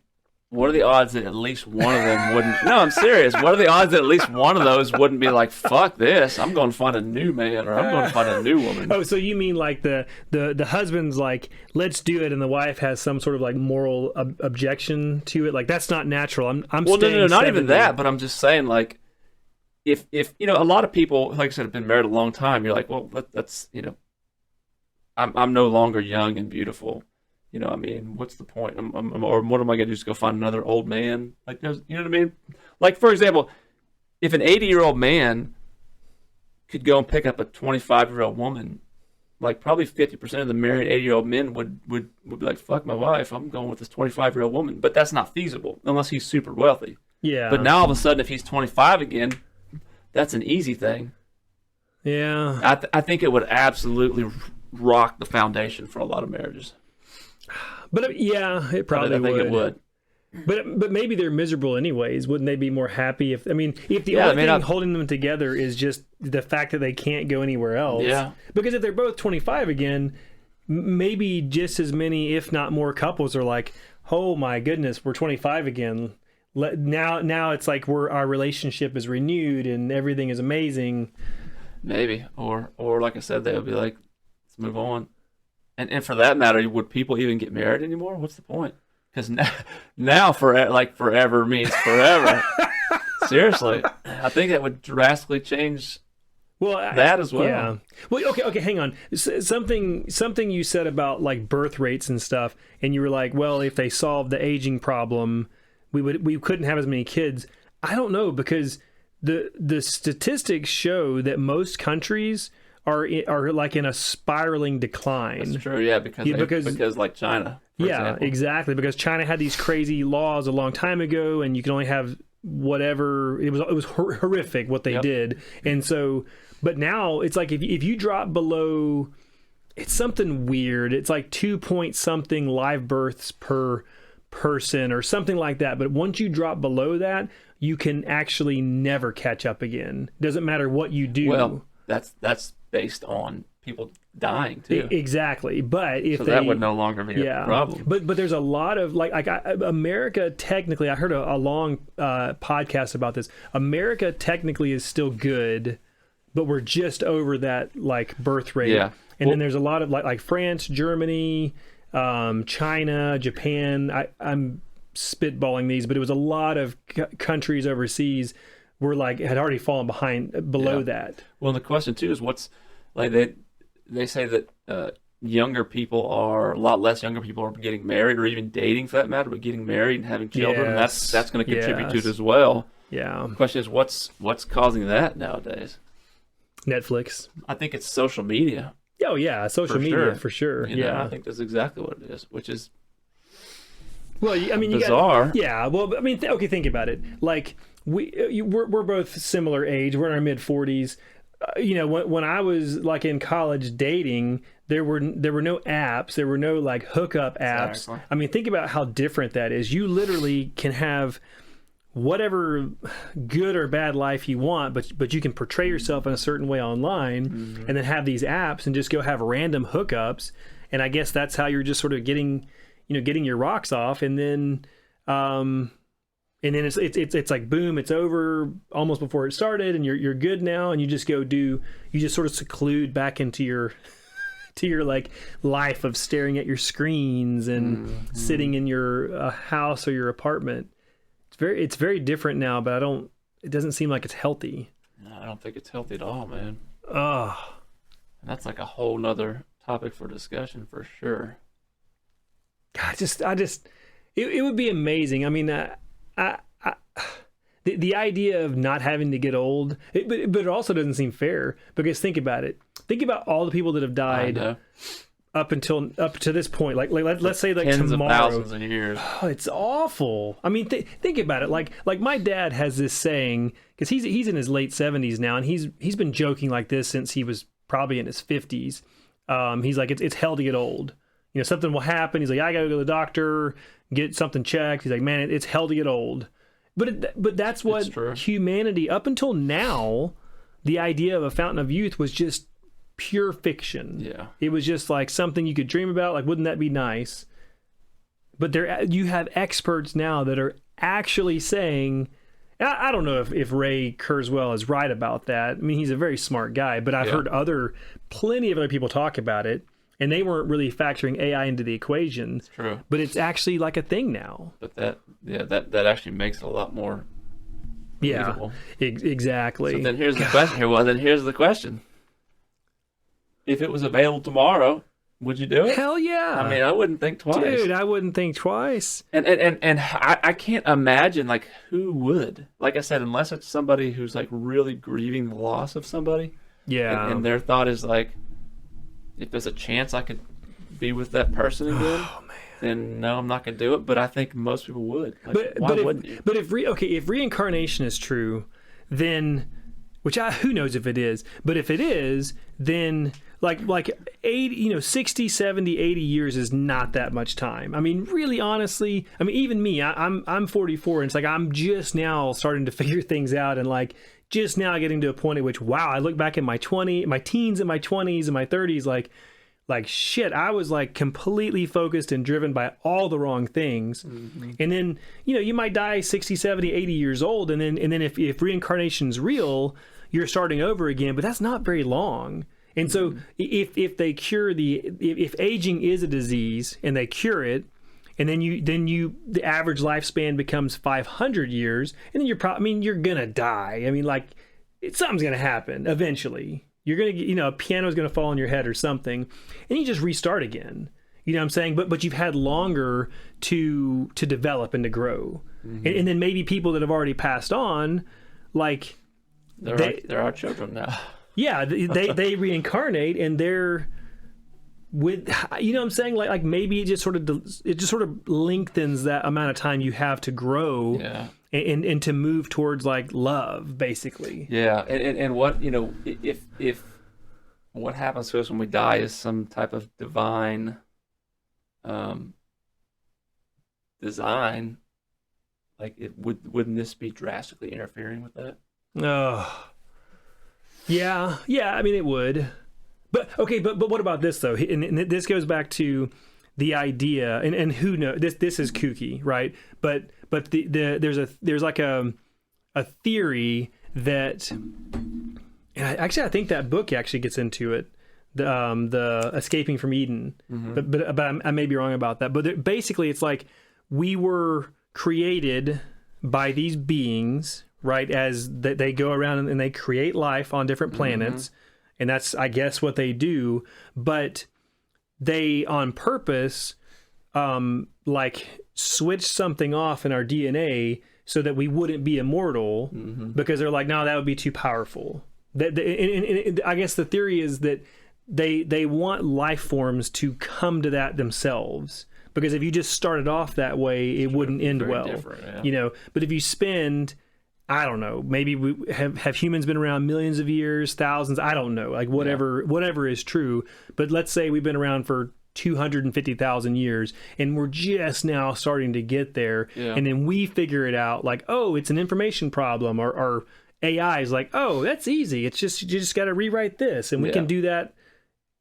[SPEAKER 1] What are the odds that at least one of them wouldn't? No, I'm serious. What are the odds that at least one of those wouldn't be like, "Fuck this! I'm going to find a new man, or I'm going to find a new woman."
[SPEAKER 2] Oh, so you mean like the husband's like, "Let's do it," and the wife has some sort of like moral objection to it? Like that's not natural. I'm
[SPEAKER 1] well, no, not
[SPEAKER 2] 70.
[SPEAKER 1] even that. But I'm just saying, like, if a lot of people, like I said, have been married a long time. You're like, well, that's I'm no longer young and beautiful. I mean, what's the point? Or what am I going to do? Just go find another old man? Like, you know what I mean? Like, for example, if an 80-year-old man could go and pick up a 25-year-old woman, like probably 50% of the married 80-year-old men would be like, fuck my wife, I'm going with this 25-year-old woman. But that's not feasible unless he's super wealthy.
[SPEAKER 2] Yeah.
[SPEAKER 1] But now all of a sudden, if he's 25 again, that's an easy thing.
[SPEAKER 2] Yeah.
[SPEAKER 1] I think it would absolutely rock the foundation for a lot of marriages.
[SPEAKER 2] But yeah, it probably would.
[SPEAKER 1] I think it would.
[SPEAKER 2] But maybe they're miserable anyways. Wouldn't they be more happy if the only thing holding them together is just the fact that they can't go anywhere else?
[SPEAKER 1] Yeah.
[SPEAKER 2] Because if they're both 25 again, maybe just as many, if not more, couples are like, "Oh my goodness, we're 25 again. Now it's like our relationship is renewed and everything is amazing."
[SPEAKER 1] Maybe, or like I said, they would be like, "Let's move on." And for that matter, would people even get married anymore? What's the point? Because now forever means forever. Seriously, I think that would drastically change that as well.
[SPEAKER 2] Yeah. Well, okay, hang on. Something you said about like birth rates and stuff, and you were like, well, if they solved the aging problem, we couldn't have as many kids. I don't know, because the statistics show that most countries are like in a spiraling decline.
[SPEAKER 1] That's true, yeah, because like China. For example.
[SPEAKER 2] Exactly, because China had these crazy laws a long time ago, and you can only have whatever. It was horrific what they did, and so. But now it's like if you drop below, it's something weird. It's like 2 point something live births per person or something like that. But once you drop below that, you can actually never catch up again. Doesn't matter what you do.
[SPEAKER 1] Well, that's based on people dying too.
[SPEAKER 2] Exactly, but if
[SPEAKER 1] that would no longer be a problem.
[SPEAKER 2] But there's a lot of America technically. I heard a long podcast about this. America technically is still good, but we're just over that like birth rate.
[SPEAKER 1] Yeah.
[SPEAKER 2] And then there's a lot of like France, Germany, China, Japan. I'm spitballing these, but it was a lot of countries overseas were like had already fallen below that.
[SPEAKER 1] Well, the question too is what's like they say that a lot less younger people are getting married or even dating for that matter, but getting married and having children. And that's going to contribute to it as well.
[SPEAKER 2] Yeah.
[SPEAKER 1] The question is what's causing that nowadays?
[SPEAKER 2] Netflix.
[SPEAKER 1] I think it's social media.
[SPEAKER 2] Oh yeah, social media for sure.
[SPEAKER 1] I think that's exactly what it is, which is
[SPEAKER 2] well, I mean,
[SPEAKER 1] bizarre.
[SPEAKER 2] Well, I mean, okay, think about it. Like we're both similar age. We're in our mid 40s. When I was like in college dating, there were no apps, there were no like hookup apps.
[SPEAKER 1] Exactly.
[SPEAKER 2] I mean, think about how different that is. You literally can have whatever good or bad life you want, but you can portray yourself in a certain way online, and then have these apps and just go have random hookups. And I guess that's how you're just sort of getting your rocks off, and then it's like boom, it's over almost before it started, and you're good now, and you just sort of seclude back into your like life of staring at your screens and sitting in your house or your apartment. It's very different now, but it doesn't seem like it's healthy.
[SPEAKER 1] No, I don't think it's healthy at all, man.
[SPEAKER 2] Oh,
[SPEAKER 1] That's like a whole nother topic for discussion for sure.
[SPEAKER 2] God, it would be amazing. I mean, the idea of not having to get old, but it also doesn't seem fair, because think about it. Think about all the people that have died up to this point. Like let's say like
[SPEAKER 1] tens
[SPEAKER 2] tomorrow.
[SPEAKER 1] of thousands of years.
[SPEAKER 2] Oh, it's awful. I mean, think about it. Like my dad has this saying, because he's in his late 70s now, and he's been joking like this since he was probably in his 50s. He's like, it's hell to get old. Something will happen. He's like, I gotta go to the doctor, get something checked. He's like, man, it's hell to get old. But that's what humanity, up until now, the idea of a fountain of youth was just pure fiction.
[SPEAKER 1] Yeah. It
[SPEAKER 2] was just like something you could dream about. Like, wouldn't that be nice? But you have experts now that are actually saying, I don't know if Ray Kurzweil is right about that. I mean, he's a very smart guy, but I've heard plenty of other people talk about it, and they weren't really factoring AI into the equation.
[SPEAKER 1] It's true.
[SPEAKER 2] But it's actually like a thing now.
[SPEAKER 1] But that actually makes it a lot more believable.
[SPEAKER 2] Exactly.
[SPEAKER 1] So then here's the question. Well, then here's the question. If it was available tomorrow, would you do it?
[SPEAKER 2] Hell yeah.
[SPEAKER 1] I mean, I wouldn't think twice.
[SPEAKER 2] Dude, I wouldn't think twice.
[SPEAKER 1] And I can't imagine, like, who would? Like I said, unless it's somebody who's, like, really grieving the loss of somebody.
[SPEAKER 2] Yeah.
[SPEAKER 1] And their thought is, like, if there's a chance I could be with that person again, then no, I'm not going to do it. But I think most people would. Like, why wouldn't you?
[SPEAKER 2] But if reincarnation is true, then, who knows if it is, but if it is, then like 80, 60, 70, 80 years is not that much time. I mean, really, honestly, I mean, even me, I'm 44, and it's like I'm just now starting to figure things out, and like just now getting to a point at which, wow, I look back at my teens and my 20s and my 30s, like shit, I was like completely focused and driven by all the wrong things. Mm-hmm. And then, you might die 60, 70, 80 years old, and then if reincarnation's real, you're starting over again, but that's not very long. And so if they cure if aging is a disease and they cure it, and then the average lifespan becomes 500 years, and then you're gonna die. I mean, like, something's gonna happen eventually. You're gonna get, a piano's gonna fall on your head or something, and you just restart again. You know what I'm saying? But you've had longer to develop and to grow. Mm-hmm. And then maybe people that have already passed on, like
[SPEAKER 1] they're our children now.
[SPEAKER 2] Yeah, they reincarnate, and they're with, what I'm saying, like maybe it just sort of lengthens that amount of time you have to grow, and to move towards like love, basically. Yeah,
[SPEAKER 1] and what if what happens to us when we die is some type of divine design, like wouldn't this be drastically interfering with that?
[SPEAKER 2] Yeah. I mean, it would. But okay, but what about this though? And this goes back to the idea, and who knows? This is kooky, right? But there's like a theory that, and I think that book actually gets into it, the Escaping from Eden. Mm-hmm. But I may be wrong about that. But basically, it's like we were created by these beings, right? As they go around and they create life on different planets. Mm-hmm. And that's, I guess, what they do. But they, on purpose, like switch something off in our DNA so that we wouldn't be immortal, because they're like, no, that would be too powerful. And I guess the theory is that they want life forms to come to that themselves. Because if you just started off that way, it wouldn't end well. But if you spend I don't know. Maybe we have humans been around millions of years, thousands? I don't know. Like whatever is true. But let's say we've been around for 250,000 years and we're just now starting to get there.
[SPEAKER 1] Yeah.
[SPEAKER 2] And then we figure it out like, oh, it's an information problem, or AI is like, oh, that's easy. It's just, you just got to rewrite this and we can do that,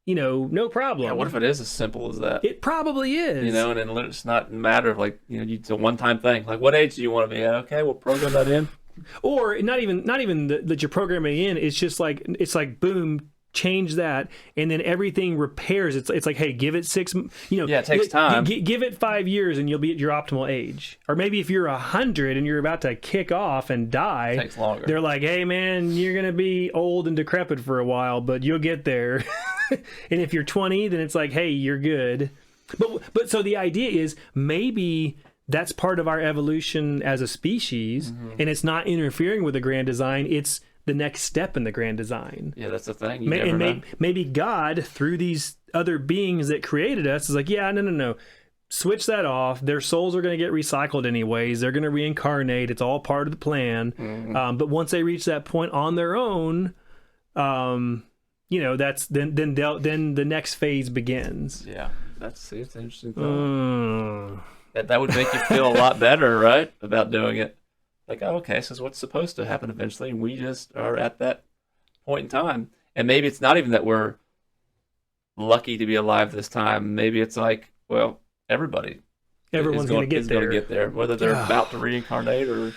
[SPEAKER 2] no problem.
[SPEAKER 1] Yeah, what if it is as simple as that?
[SPEAKER 2] It probably is.
[SPEAKER 1] And then it's not a matter of like, it's a one-time thing. Like, what age do you want to be at? Okay, we'll program that in.
[SPEAKER 2] Or not even that you're programming in. It's just like, boom, change that, and then everything repairs. It's like, hey, give it 6.
[SPEAKER 1] It takes time.
[SPEAKER 2] Give it 5 years, and you'll be at your optimal age. Or maybe if you're 100 and you're about to kick off and die,
[SPEAKER 1] it takes longer.
[SPEAKER 2] They're like, hey man, you're gonna be old and decrepit for a while, but you'll get there. And if you're 20, then it's like, hey, you're good. But so the idea is maybe that's part of our evolution as a species, and it's not interfering with the grand design. It's the next step in the grand design.
[SPEAKER 1] Yeah, that's the thing. You never know.
[SPEAKER 2] Maybe God, through these other beings that created us, is like, yeah, no. Switch that off. Their souls are going to get recycled anyways. They're going to reincarnate. It's all part of the plan.
[SPEAKER 1] Mm-hmm.
[SPEAKER 2] But once they reach that point on their own, that's then the next phase begins.
[SPEAKER 1] Yeah, it's an interesting thought. That would make you feel a lot better, right, about doing it. Like, oh, okay, so what's supposed to happen eventually, and we just are at that point in time. And maybe it's not even that we're lucky to be alive this time. Maybe it's like, well, everyone's going to get there, whether they're about to reincarnate or,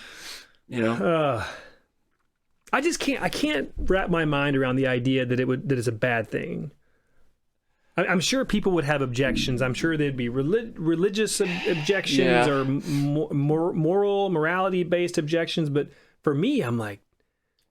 [SPEAKER 2] I can't wrap my mind around the idea that it's a bad thing. I'm sure people would have objections. I'm sure there'd be religious objections or morality-based objections. But for me, I'm like,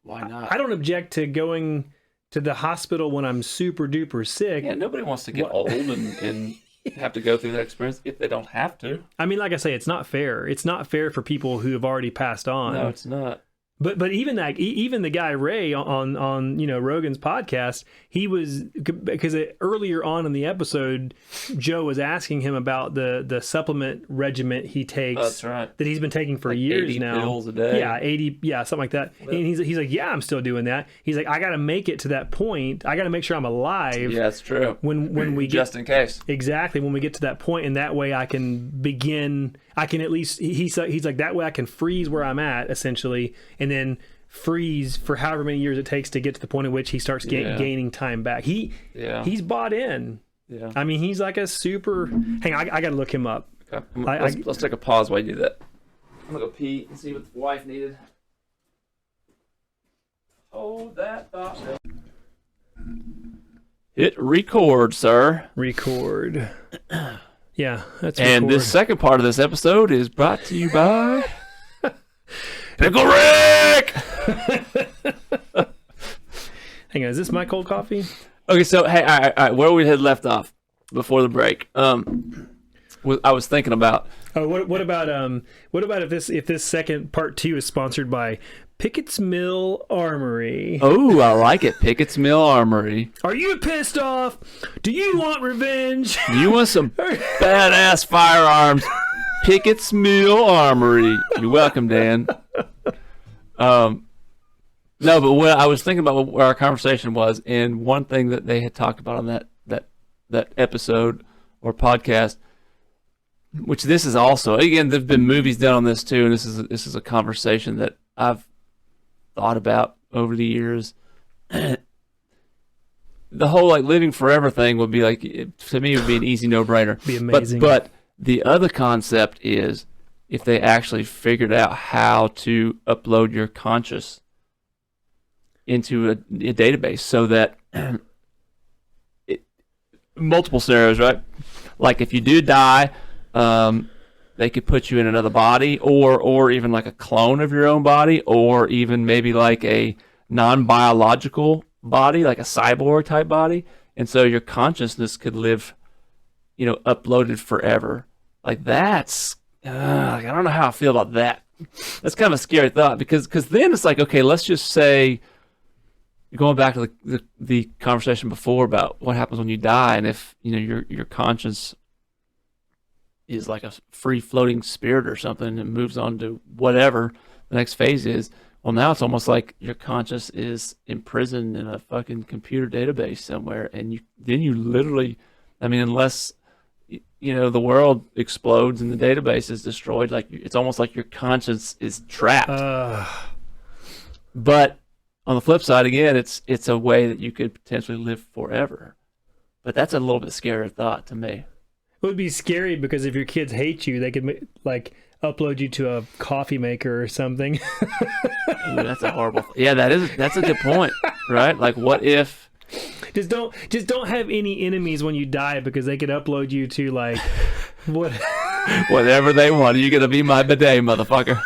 [SPEAKER 1] why not?
[SPEAKER 2] I don't object to going to the hospital when I'm super duper sick.
[SPEAKER 1] Yeah, nobody wants to get old and have to go through that experience if they don't have to.
[SPEAKER 2] I mean, like I say, it's not fair. It's not fair for people who have already passed on.
[SPEAKER 1] No, it's not.
[SPEAKER 2] But even the guy Ray on Rogan's podcast, he was, because earlier on in the episode, Joe was asking him about the supplement regimen he takes.
[SPEAKER 1] That's right.
[SPEAKER 2] That he's been taking for years
[SPEAKER 1] 80
[SPEAKER 2] now.
[SPEAKER 1] pills a day.
[SPEAKER 2] Yeah, 80, something like that. Well, and he's like, yeah, I'm still doing that. He's like, I got to make it to that point. I got to make sure I'm alive.
[SPEAKER 1] Yeah, that's true.
[SPEAKER 2] When we
[SPEAKER 1] just in case.
[SPEAKER 2] Exactly, when we get to that point, and that way I can begin. I can at least, he's like, that way I can freeze where I'm at, essentially, and then freeze for however many years it takes to get to the point at which he starts gaining time back. He's bought in.
[SPEAKER 1] Yeah.
[SPEAKER 2] I mean, he's like a super. Hang on, I got to look him up.
[SPEAKER 1] Okay. Let's take a pause while you do that. I'm gonna go pee and see what the wife needed. Hold that thought. Hit record, sir.
[SPEAKER 2] Record. Yeah, that's
[SPEAKER 1] and
[SPEAKER 2] record.
[SPEAKER 1] This second part of this episode is brought to you by Pickle Rick.
[SPEAKER 2] Hang on, is this my cold coffee?
[SPEAKER 1] Okay, so hey, all right, where we had left off before the break. I was thinking about.
[SPEAKER 2] Oh, what about if this second part 2 is sponsored by Pickett's Mill Armory?
[SPEAKER 1] Oh, I like it. Pickett's Mill Armory.
[SPEAKER 2] Are you pissed off? Do you want revenge?
[SPEAKER 1] Do you want some badass firearms? Pickett's Mill Armory. You're welcome, Dan. No, but what I was thinking about where our conversation was, and one thing that they had talked about on that episode or podcast, which this is also, again, there've been movies done on this too, and this is a conversation that I've thought about over the years. The whole like living forever thing would be like, to me, it would be an easy no-brainer.
[SPEAKER 2] Be amazing.
[SPEAKER 1] But the other concept is if they actually figured out how to upload your conscious into a database so that multiple scenarios, right? Like if you do die, they could put you in another body, or even like a clone of your own body, or even maybe like a non-biological body, like a cyborg type body, and so your consciousness could live, uploaded forever. Like that's, I don't know how I feel about that. That's kind of a scary thought because then it's like, okay, let's just say, going back to the conversation before about what happens when you die, and if your conscience is like a free floating spirit or something and moves on to whatever the next phase is, Well, now it's almost like your conscious is imprisoned in a fucking computer database somewhere, and you literally, I mean, unless the world explodes and the database is destroyed, like it's almost like your conscience is trapped. But on the flip side, again, it's a way that you could potentially live forever. But that's a little bit scary thought to me.
[SPEAKER 2] It would be scary because if your kids hate you, they could like upload you to a coffee maker or something.
[SPEAKER 1] Ooh, that's a horrible. Yeah, that's a good point, right? Like, what if?
[SPEAKER 2] Just don't have any enemies when you die because they could upload you to like what?
[SPEAKER 1] Whatever they want. You're gonna be my bidet, motherfucker.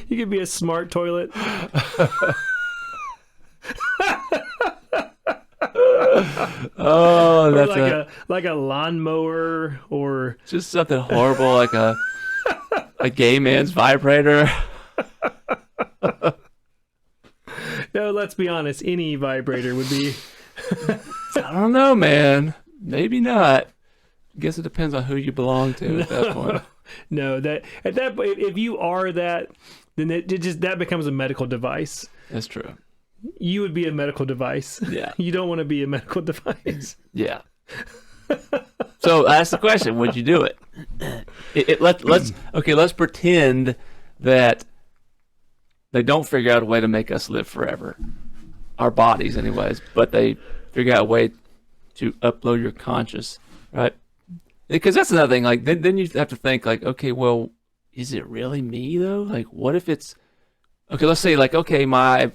[SPEAKER 2] You could be a smart toilet.
[SPEAKER 1] Oh, that's
[SPEAKER 2] or like a lawnmower, or
[SPEAKER 1] just something horrible, like a gay man's vibrator.
[SPEAKER 2] No, let's be honest. Any vibrator would be.
[SPEAKER 1] I don't know, man. Maybe not. I guess it depends on who you belong to at that point.
[SPEAKER 2] No, that at that point, if you are that, then that becomes a medical device.
[SPEAKER 1] That's true.
[SPEAKER 2] You would be a medical device.
[SPEAKER 1] Yeah.
[SPEAKER 2] You don't want to be a medical device.
[SPEAKER 1] Yeah. So that's the question. Would you do it? Let's pretend that they don't figure out a way to make us live forever, our bodies, anyways. But they figure out a way to upload your conscious, right? Because that's another thing. Like then you have to think like, okay, well, is it really me though? Like, what if it's okay? Let's say like, okay, one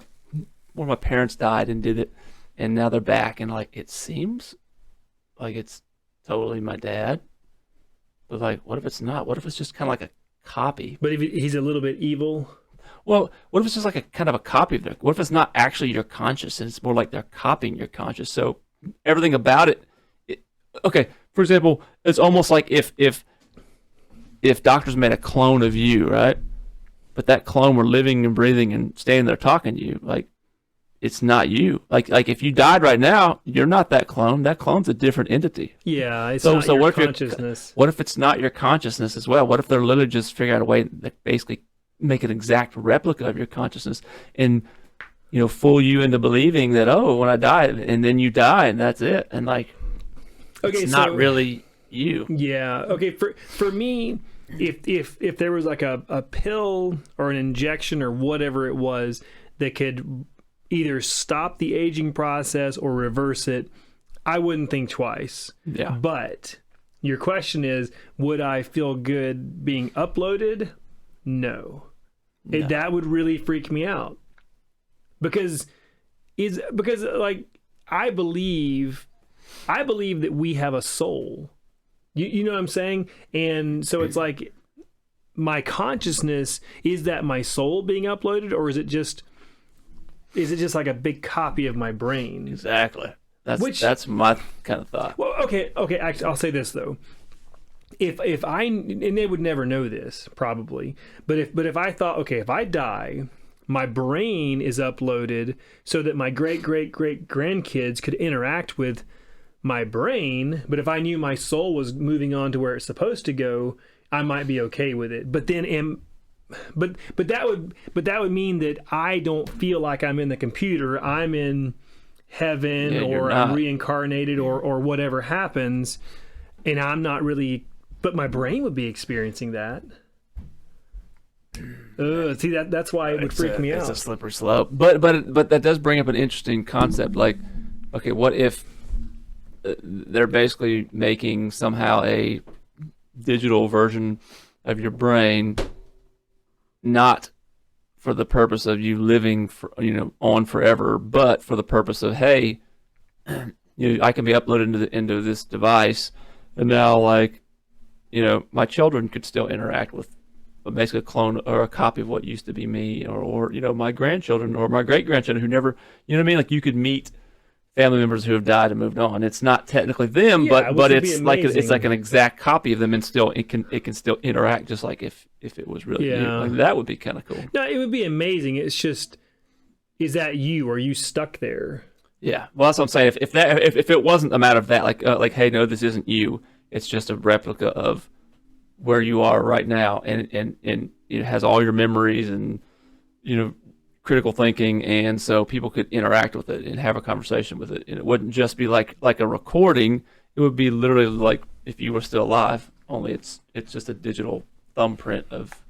[SPEAKER 1] of my parents died and did it, and now they're back, and like it seems like it's totally my dad. But like, what if it's not? What if it's just kind of like a copy?
[SPEAKER 2] But if he's a little bit evil.
[SPEAKER 1] Well, what if it's just like a kind of a copy of their? What if it's not actually your conscious, and it's more like they're copying your conscious? So everything about it okay. For example, it's almost like if doctors made a clone of you, right? But that clone were living and breathing and standing there talking to you, like it's not you. Like if you died right now, you're not that clone. That clone's a different entity.
[SPEAKER 2] Yeah, it's not your consciousness.
[SPEAKER 1] What if it's not your consciousness as well? What if they're literally just figure out a way that basically make an exact replica of your consciousness and fool you into believing that when I die, and then you die and that's it, and like it's not really you.
[SPEAKER 2] Yeah. Okay. For me, if there was like a pill or an injection or whatever it was that could either stop the aging process or reverse it, I wouldn't think twice.
[SPEAKER 1] Yeah.
[SPEAKER 2] But your question is, would I feel good being uploaded? No. That would really freak me out. Because like I believe that we have a soul. You know what I'm saying? And so it's like my consciousness, is that my soul being uploaded, or is it just like a big copy of my brain?
[SPEAKER 1] Exactly. That's my kind of thought.
[SPEAKER 2] Well, okay. Actually, I'll say this though. If I, and they would never know this probably, but if I thought, okay, if I die, my brain is uploaded so that my great grandkids could interact with my brain, but if I knew my soul was moving on to where it's supposed to go, I might be okay with it. But then but that would mean that I don't feel like I'm in the computer. I'm in heaven, or I'm reincarnated, or whatever happens, and I'm not really, but my brain would be experiencing that. See, that's why it would freak me out.
[SPEAKER 1] It's a slippery slope. But that does bring up an interesting concept. Like, okay, what if they're basically making somehow a digital version of your brain, not for the purpose of you living on forever, but for the purpose of, hey, I can be uploaded into this device, and now my children could still interact with basically a clone or a copy of what used to be me, or my grandchildren or my great grandchildren who never, you know what I mean? Like, you could meet family members who have died and moved on. It's not technically them, but it's like an exact copy of them, and still it can still interact just like if it was really you. Like, that would be kind of cool.
[SPEAKER 2] No, it would be amazing. It's just, is that you? Are you stuck there?
[SPEAKER 1] Yeah. Well, that's what I'm saying. If it wasn't a matter of that, like hey, no, this isn't you. It's just a replica of where you are right now, and it has all your memories and critical thinking, and so people could interact with it and have a conversation with it, and it wouldn't just be like a recording. It would be literally like if you were still alive, only it's just a digital thumbprint of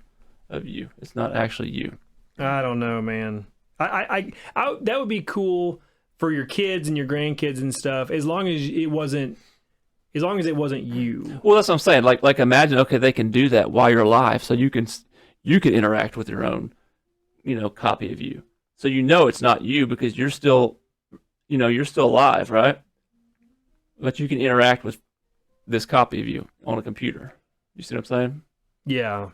[SPEAKER 1] you. It's not actually you.
[SPEAKER 2] I don't know, man. I that would be cool for your kids and your grandkids and stuff, as long as it wasn't you.
[SPEAKER 1] Well, that's what I'm saying. Like imagine, okay, they can do that while you're alive, so you can interact with your own, copy of you. So it's not you because you're still alive, right? But you can interact with this copy of you on a computer. You see what I'm saying?
[SPEAKER 2] Yeah.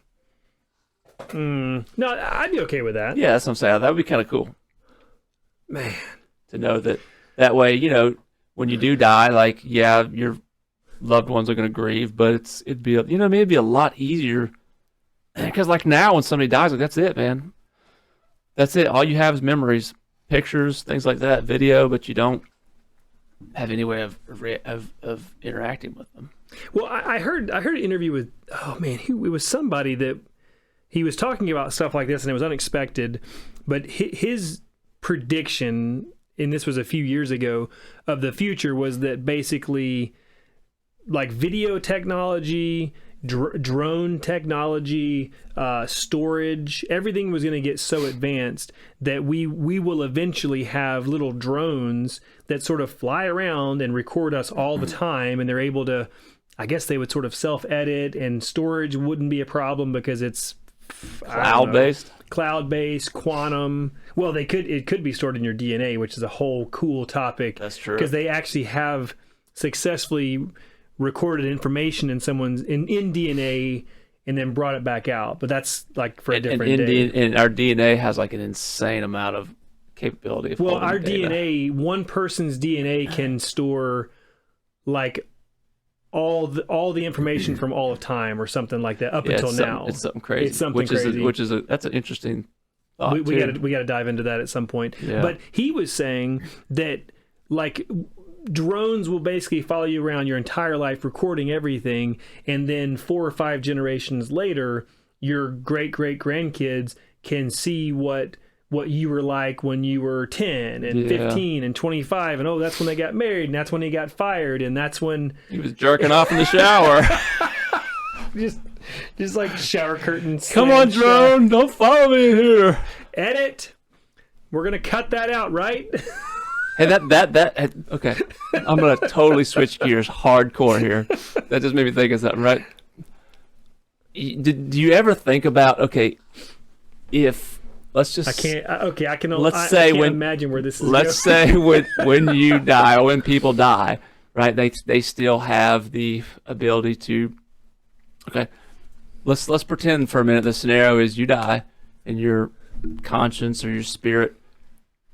[SPEAKER 2] No, I'd be okay with that.
[SPEAKER 1] Yeah, that's what I'm saying. That would be kind of cool.
[SPEAKER 2] Man.
[SPEAKER 1] To know that way, when you do die, like, yeah, your loved ones are going to grieve, but it'd be a lot easier. Because like now when somebody dies, like, that's it, man. That's it. All you have is memories, pictures, things like that, video, but you don't have any way of interacting with them.
[SPEAKER 2] Well, I heard an interview with, it was somebody that he was talking about stuff like this, and it was unexpected, but his prediction, and this was a few years ago, of the future was that basically like video technology, drone technology, storage, everything was going to get so advanced that we will eventually have little drones that sort of fly around and record us all the time, and they're able to, I guess they would sort of self-edit, and storage wouldn't be a problem because it's cloud-based, quantum. Well, it could be stored in your DNA, which is a whole cool topic.
[SPEAKER 1] That's true.
[SPEAKER 2] Because they actually have successfully recorded information in someone's in DNA and then brought it back out. But that's like for a different day.
[SPEAKER 1] And our DNA has like an insane amount of capability of
[SPEAKER 2] our
[SPEAKER 1] data.
[SPEAKER 2] DNA, one person's DNA can store like all the information from all of time or something like that until now.
[SPEAKER 1] It's something crazy.
[SPEAKER 2] It's something crazy.
[SPEAKER 1] That's an interesting thought.
[SPEAKER 2] We got to dive into that at some point.
[SPEAKER 1] Yeah.
[SPEAKER 2] But he was saying that like drones will basically follow you around your entire life, recording everything, and then 4 or 5 generations later, your great grandkids can see what you were like when you were 10 and 15 and 25, and that's when they got married, and that's when he got fired, and that's when
[SPEAKER 1] he was jerking off in the shower.
[SPEAKER 2] just like shower curtains.
[SPEAKER 1] Come on, drone, don't follow me here.
[SPEAKER 2] Edit. We're gonna cut that out, right?
[SPEAKER 1] Hey, that okay. I'm gonna totally switch gears, hardcore here. That just made me think of something, right? Do you ever think about if let's just
[SPEAKER 2] I can't imagine where this is
[SPEAKER 1] going. Say when you die or when people die, right? They still have the ability to. Okay, let's pretend for a minute the scenario is you die and your conscience or your spirit.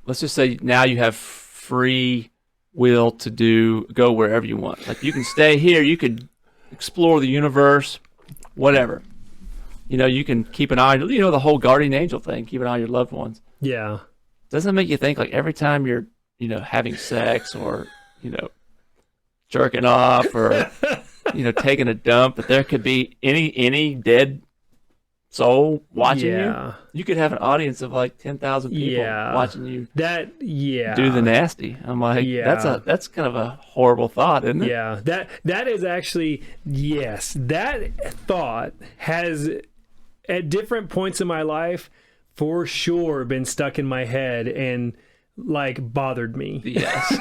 [SPEAKER 1] Let's just say now you have free will to go wherever you want. Like you can stay here, you could explore the universe, whatever. You can keep an eye on, the whole guardian angel thing, keep an eye on your loved ones.
[SPEAKER 2] Yeah.
[SPEAKER 1] Doesn't it make you think like every time you're, having sex or, jerking off or, taking a dump, that there could be any dead soul watching you? You could have an audience of like 10,000 people watching you do the nasty. I'm like, that's kind of a horrible thought, isn't it?
[SPEAKER 2] Yeah, that is actually, yes, that thought has at different points in my life for sure been stuck in my head and like bothered me.
[SPEAKER 1] Yes.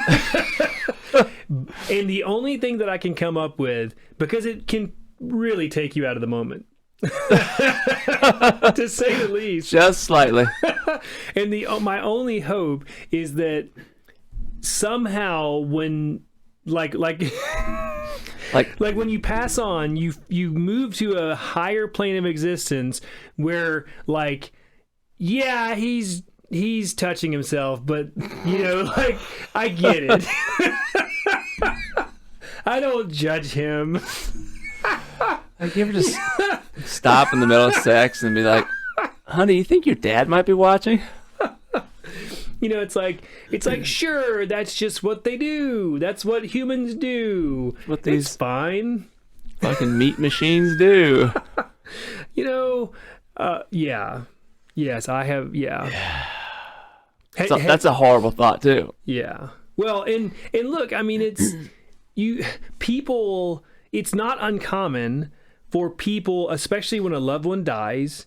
[SPEAKER 2] And the only thing that I can come up with, because it can really take you out of the moment, to say the least,
[SPEAKER 1] just slightly.
[SPEAKER 2] And my only hope is that somehow when like when you pass on, you move to a higher plane of existence where like he's touching himself, but like I get it. I don't judge him.
[SPEAKER 1] Like you ever just stop in the middle of sex and be like, honey, you think your dad might be watching?
[SPEAKER 2] It's like sure, that's just what they do. That's what humans do.
[SPEAKER 1] What these
[SPEAKER 2] fine
[SPEAKER 1] fucking meat machines do.
[SPEAKER 2] Yeah. Yes, I have. Yeah.
[SPEAKER 1] That's a horrible thought too.
[SPEAKER 2] Yeah. Well, and look, I mean, it's people. It's not uncommon for people, especially when a loved one dies,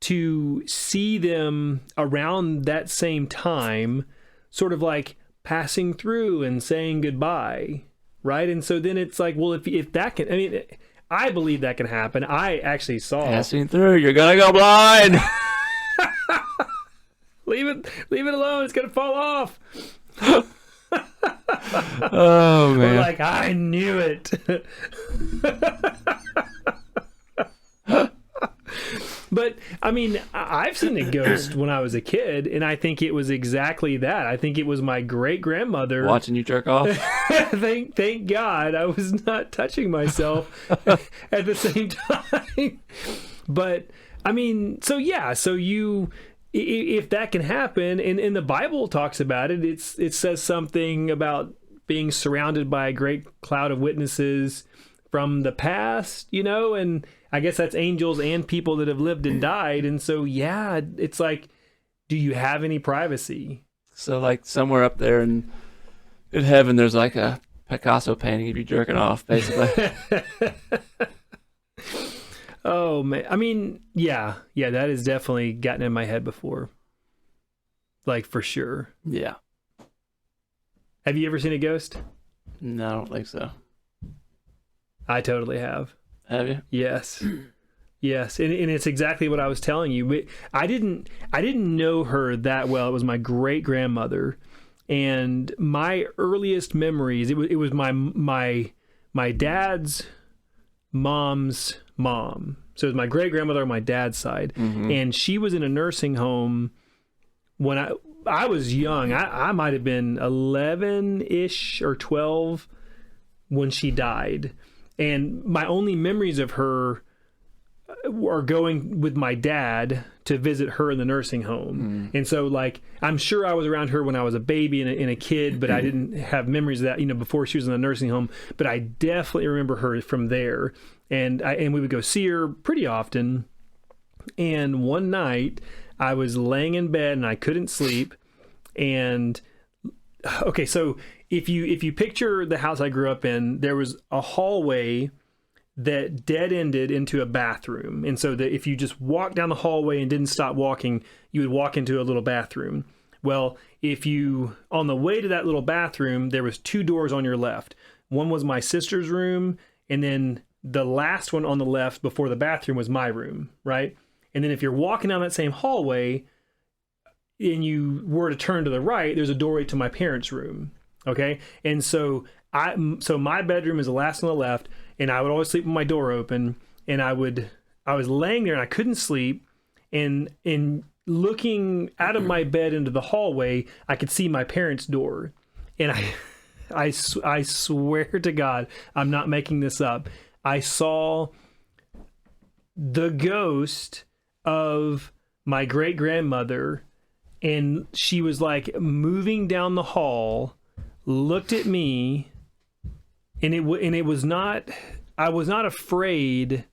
[SPEAKER 2] to see them around that same time, sort of like passing through and saying goodbye, right? And so then it's like, well, if that can, I mean, I believe that can happen. I actually saw
[SPEAKER 1] passing through. You're gonna go blind.
[SPEAKER 2] Leave it alone. It's gonna fall off.
[SPEAKER 1] Oh man!
[SPEAKER 2] Or like, I knew it. But I mean, I've seen a ghost when I was a kid, and I think it was exactly that. I think it was my great grandmother
[SPEAKER 1] watching you jerk off.
[SPEAKER 2] Thank God I was not touching myself at the same time. But I mean, so yeah, so you. If that can happen, and the Bible talks about it, it says something about being surrounded by a great cloud of witnesses from the past, you know, and I guess that's angels and people that have lived and died. And so, yeah, it's like, do you have any privacy?
[SPEAKER 1] So like somewhere up there in heaven, there's like a Picasso painting of you jerking off, basically.
[SPEAKER 2] Oh man, I mean, yeah, that has definitely gotten in my head before, like for sure.
[SPEAKER 1] Yeah.
[SPEAKER 2] Have you ever seen a ghost?
[SPEAKER 1] No, I don't think so.
[SPEAKER 2] I totally have.
[SPEAKER 1] Have you?
[SPEAKER 2] Yes, yes, and it's exactly what I was telling you. I didn't know her that well. It was my great grandmother, and my earliest memories. It was my dad's mom's mom. So it was my great grandmother on my dad's side, and she was in a nursing home when I was young. I might have been 11-ish or 12 when she died, and my only memories of her are going with my dad to visit her in the nursing home. And so like, I'm sure I was around her when I was a baby and a kid, but I didn't have memories of that, you know, before she was in the nursing home. But I definitely remember her from there. And we would go see her pretty often. And one night I was laying in bed and I couldn't sleep. And okay, so if you picture the house I grew up in, there was a hallway that dead ended into a bathroom. And so that if you just walked down the hallway and didn't stop walking, you would walk into a little bathroom. Well, on the way to that little bathroom, there was 2 doors on your left. One was my sister's room, and then the last one on the left before the bathroom was my room, right? And then if you're walking down that same hallway and you were to turn to the right, there's a doorway to my parents' room, okay? And so my bedroom is the last on the left, and I would always sleep with my door open, and I was laying there and I couldn't sleep, and looking out of my bed into the hallway, I could see my parents' door. And I swear to God, I'm not making this up. I saw the ghost of my great grandmother, and she was like moving down the hall, looked at me, and it was not, I was not afraid,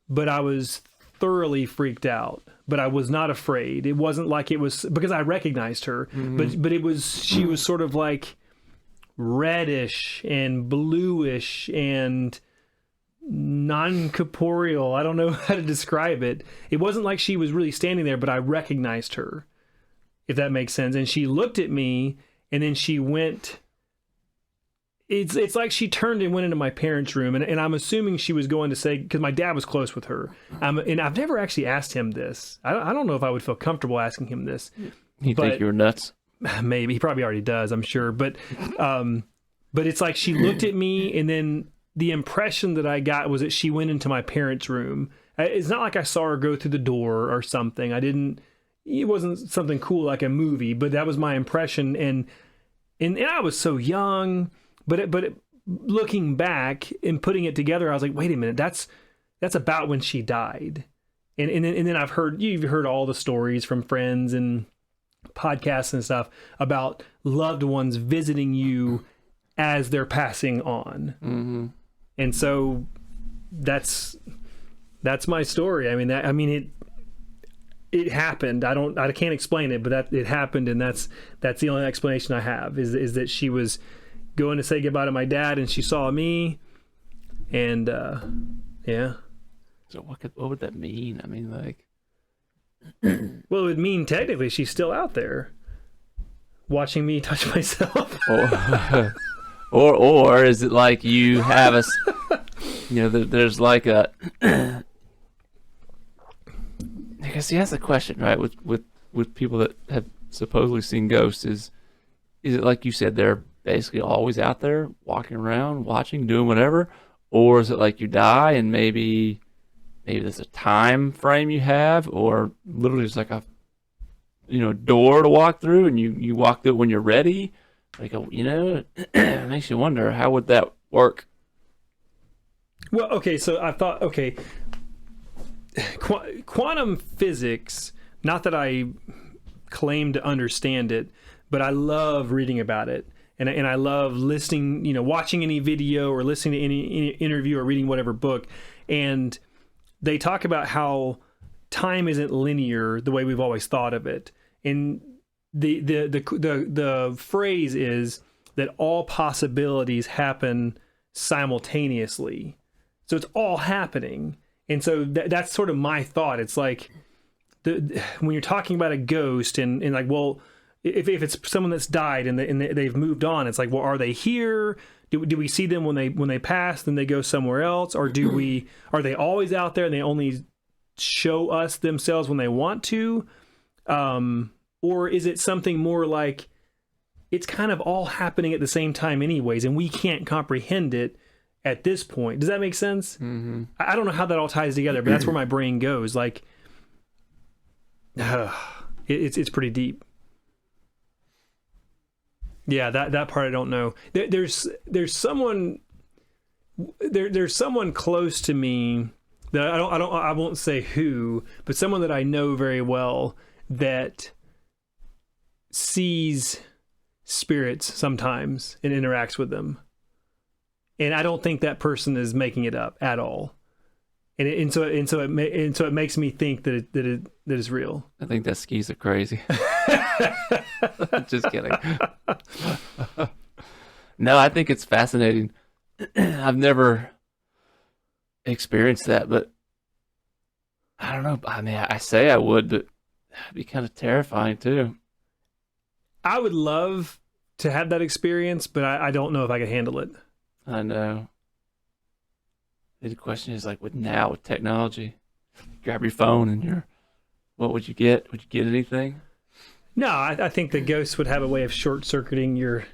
[SPEAKER 2] but I was thoroughly freaked out. But I was not afraid. It wasn't like it was, because I recognized her, but it was, she was sort of like reddish and bluish and non-corporeal. I don't know how to describe it. It wasn't like she was really standing there, but I recognized her, if that makes sense. And she looked at me, and then she went, it's like she turned and went into my parents' room, and I'm assuming she was going to say, because my dad was close with her, and I've never actually asked him this. I don't know if I would feel comfortable asking him this.
[SPEAKER 1] You think you were nuts?
[SPEAKER 2] Maybe. He probably already does, I'm sure. But it's like she looked at me, and then the impression that I got was that she went into my parents' room. It's not like I saw her go through the door or something. It wasn't something cool like a movie, but that was my impression. And I was so young. But looking back and putting it together, I was like, wait a minute, that's about when she died. And then you've heard all the stories from friends and podcasts and stuff about loved ones visiting you as they're passing on. Mm-hmm. And so that's my story. it happened. I can't explain it, but that it happened, and that's the only explanation I have is that she was going to say goodbye to my dad, and she saw me, and yeah.
[SPEAKER 1] So what would that mean? I mean, like,
[SPEAKER 2] well, it would mean technically she's still out there watching me touch myself.
[SPEAKER 1] or is it like you have there's like a I guess that's the question, right? With people that have supposedly seen ghosts, is it like you said, they're basically always out there walking around, watching, doing whatever, or is it like you die and maybe there's a time frame you have, or literally it's like a door to walk through and you walk through it when you're ready? Like, it makes you wonder, how would that work?
[SPEAKER 2] Well, okay, so I thought, okay, quantum physics, not that I claim to understand it, but I love reading about it. And I love listening, watching any video or listening to any interview or reading whatever book. And they talk about how time isn't linear the way we've always thought of it. And the phrase is that all possibilities happen simultaneously. So it's all happening. And so that's sort of my thought. It's like when you're talking about a ghost and like, well, if it's someone that's died and they've moved on, it's like, well, are they here? Do we see them when they pass, then they go somewhere else? Or are they always out there and they only show us themselves when they want to? Or is it something more like it's kind of all happening at the same time anyways, and we can't comprehend it at this point? Does that make sense?
[SPEAKER 1] Mm-hmm.
[SPEAKER 2] I don't know how that all ties together, but that's where my brain goes. Like, it's pretty deep. Yeah, that part I don't know. There's someone close to me that I won't say who, but someone that I know very well that sees spirits sometimes and interacts with them. And I don't think that person is making it up at all. And so it makes me think that it is real.
[SPEAKER 1] I think that skis are crazy. Just kidding. No, I think it's fascinating. I've never experienced that, but I don't know. I mean, I say I would, but it'd be kind of terrifying too.
[SPEAKER 2] I would love to have that experience, but I don't know if I could handle it.
[SPEAKER 1] I know. The question is like with technology, grab your phone and what would you get? Would you get anything?
[SPEAKER 2] No, I think the ghosts would have a way of short circuiting your.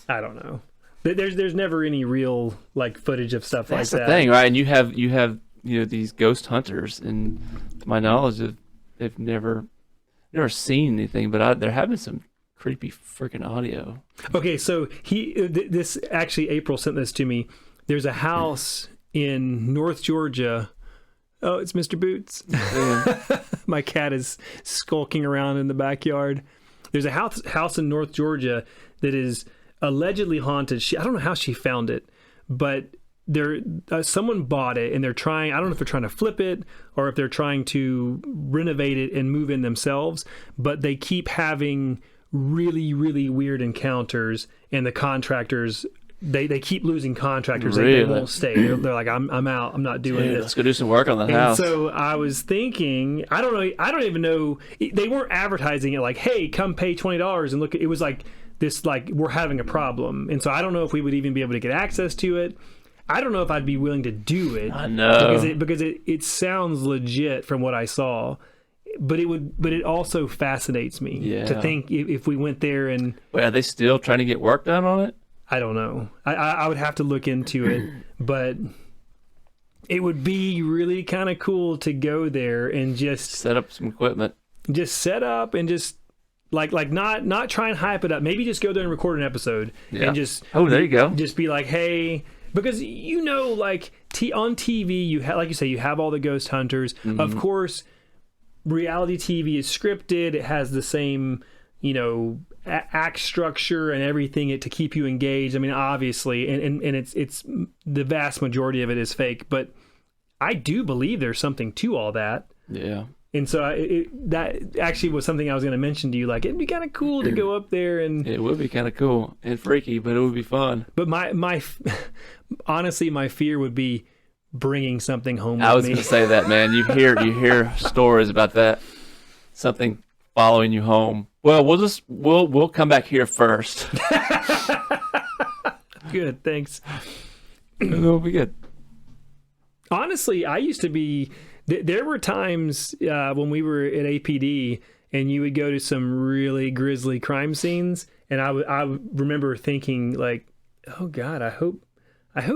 [SPEAKER 2] I don't know. There's never any real like footage of stuff
[SPEAKER 1] That's
[SPEAKER 2] like that.
[SPEAKER 1] That's the thing, right? And you have these ghost hunters, and to my knowledge, they've never seen anything, but there have been some creepy freaking audio.
[SPEAKER 2] Okay, so this actually April sent this to me. There's a house in North Georgia. Oh, it's Mr. Boots. My cat is skulking around in the backyard. There's a house in North Georgia that is allegedly haunted. I don't know how she found it, but someone bought it and they're trying. I don't know if they're trying to flip it or if they're trying to renovate it and move in themselves. But they keep having really, really weird encounters, and the contractors. They keep losing contractors.
[SPEAKER 1] Really?
[SPEAKER 2] They won't stay. They're like, I'm out. I'm not doing this.
[SPEAKER 1] Let's go do some work on the house.
[SPEAKER 2] So I was thinking, I don't know. I don't even know. They weren't advertising it like, hey, come pay $20 and look. It was like this, like we're having a problem. And so I don't know if we would even be able to get access to it. I don't know if I'd be willing to do it.
[SPEAKER 1] I know.
[SPEAKER 2] Because it sounds legit from what I saw. But it also fascinates me to think if we went there and.
[SPEAKER 1] Wait, are they still trying to get work done on it?
[SPEAKER 2] I don't know. I would have to look into it, but it would be really kind of cool to go there and just
[SPEAKER 1] set up some equipment. Just
[SPEAKER 2] set up and just like not try and hype it up. Maybe just go there and record an episode and just
[SPEAKER 1] there you go.
[SPEAKER 2] Just be like, hey, because like on TV you like you say you have all the ghost hunters. Mm-hmm. Of course, reality TV is scripted. It has the same act structure and everything to keep you engaged. I mean, obviously, and it's the vast majority of it is fake, but I do believe there's something to all that.
[SPEAKER 1] Yeah.
[SPEAKER 2] And so that actually was something I was going to mention to you. Like, it'd be kind of cool to go up there and.
[SPEAKER 1] It would be kind of cool and freaky, but it would be fun.
[SPEAKER 2] But honestly, my fear would be bringing something home with me.
[SPEAKER 1] I was going to say that, man. You hear stories about that. Something following you home. Well, we'll come back here first.
[SPEAKER 2] Good, thanks.
[SPEAKER 1] It'll be good.
[SPEAKER 2] Honestly, I used to be. There were times when we were at APD and you would go to some really grisly crime scenes, and I would remember thinking like, "Oh God, I hope